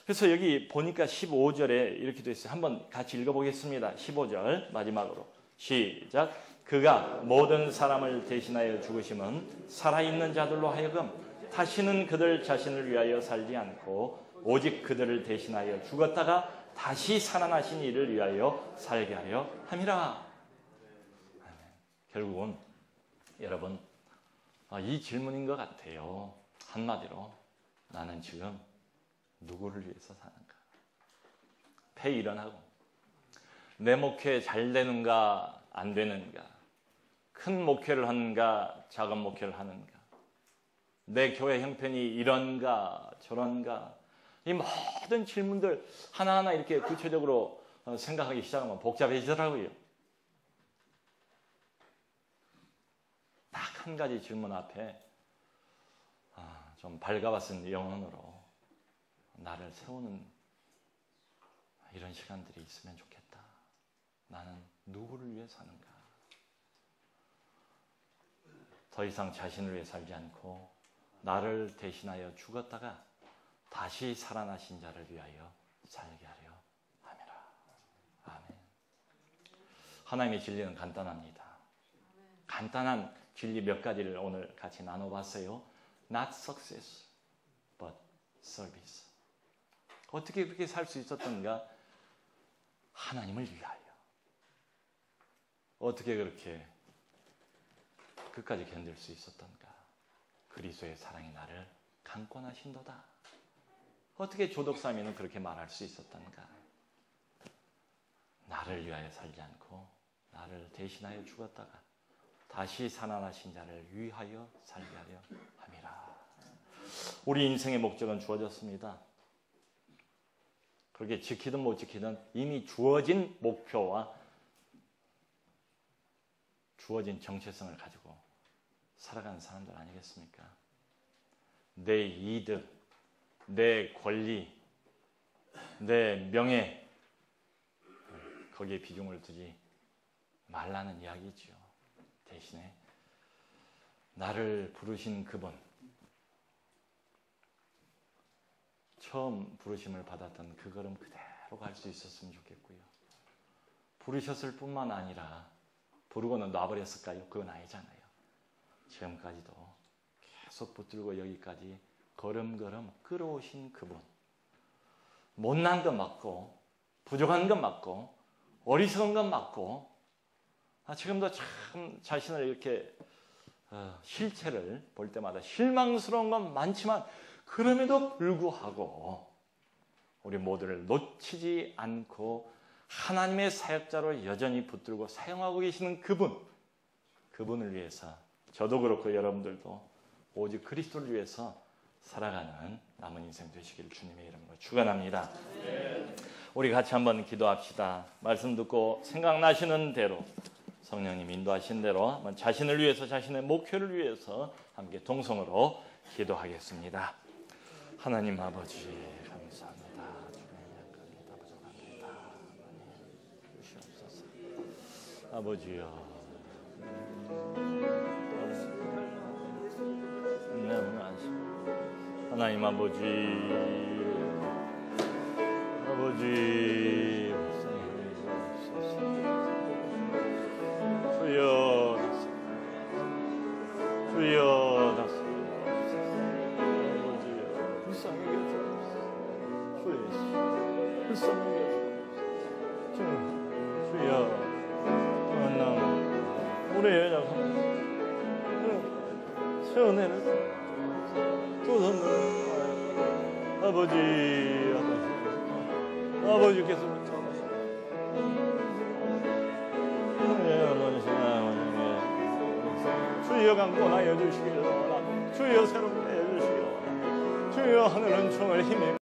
A: 그래서 여기 보니까 15절에 이렇게 되어 있어요. 한번 같이 읽어보겠습니다. 15절 마지막으로 시작. 그가 모든 사람을 대신하여 죽으심은 살아있는 자들로 하여금 다시는 그들 자신을 위하여 살지 않고 오직 그들을 대신하여 죽었다가 다시 살아나신 이를 위하여 살게 하려 함이라. 결국은 여러분, 이 질문인 것 같아요. 한마디로 나는 지금 누구를 위해서 사는가? 폐 일어나고 내 목회 잘 되는가 안 되는가? 큰 목회를 하는가 작은 목회를 하는가? 내 교회 형편이 이런가 저런가? 이 모든 질문들 하나하나 이렇게 구체적으로 생각하기 시작하면 복잡해지더라고요. 딱 한 가지 질문 앞에 좀 발가벗은 영혼으로 나를 세우는 이런 시간들이 있으면 좋겠다. 나는 누구를 위해 사는가? 더 이상 자신을 위해 살지 않고 나를 대신하여 죽었다가 다시 살아나신 자를 위하여 살게 하려 함이라. 아멘. 하나님의 진리는 간단합니다. 간단한 진리 몇 가지를 오늘 같이 나눠봤어요. Not success, but service. 어떻게 그렇게 살 수 있었던가? 하나님을 위하여. 어떻게 그렇게 끝까지 견딜 수 있었던가? 그리스도의 사랑이 나를 강권하신도다. 어떻게 조덕사미는 그렇게 말할 수 있었던가? 나를 위하여 살지 않고 나를 대신하여 죽었다가 다시 살아나신 자를 위하여 살게 하려 함이라. 우리 인생의 목적은 주어졌습니다. 그렇게 지키든 못 지키든 이미 주어진 목표와 주어진 정체성을 가지고 살아가는 사람들 아니겠습니까? 내 이득, 내 권리, 내 명예, 거기에 비중을 두지 말라는 이야기죠. 대신에 나를 부르신 그분, 처음 부르심을 받았던 그 걸음 그대로 갈 수 있었으면 좋겠고요. 부르셨을 뿐만 아니라 부르고는 놔버렸을까요? 그건 아니잖아요. 지금까지도 계속 붙들고 여기까지 걸음걸음 끌어오신 그분, 못난 것 맞고 부족한 것 맞고 어리석은 것 맞고 지금도 참 자신을 이렇게 실체를 볼 때마다 실망스러운 건 많지만 그럼에도 불구하고 우리 모두를 놓치지 않고 하나님의 사역자로 여전히 붙들고 사용하고 계시는 그분, 그분을 위해서 저도 그렇고 여러분들도 오직 그리스도를 위해서 살아가는 남은 인생 되시길 주님의 이름으로 축원합니다. 우리 같이 한번 기도합시다. 말씀 듣고 생각나시는 대로 성령님 인도하신 대로 자신을 위해서 자신의 목표를 위해서 함께 동성으로 기도하겠습니다. 하나님 아버지 감사합니다. 주님 약합니다. 부족합니다. 주시옵소서. 아버지요. 하나님 아버지 주여 우리의 세운에는 아버지께서 주여 강권하여 주시기를 원하노. 주여 새롭게 해 주시기를 원하노. 주여 하늘 은총을 힘입어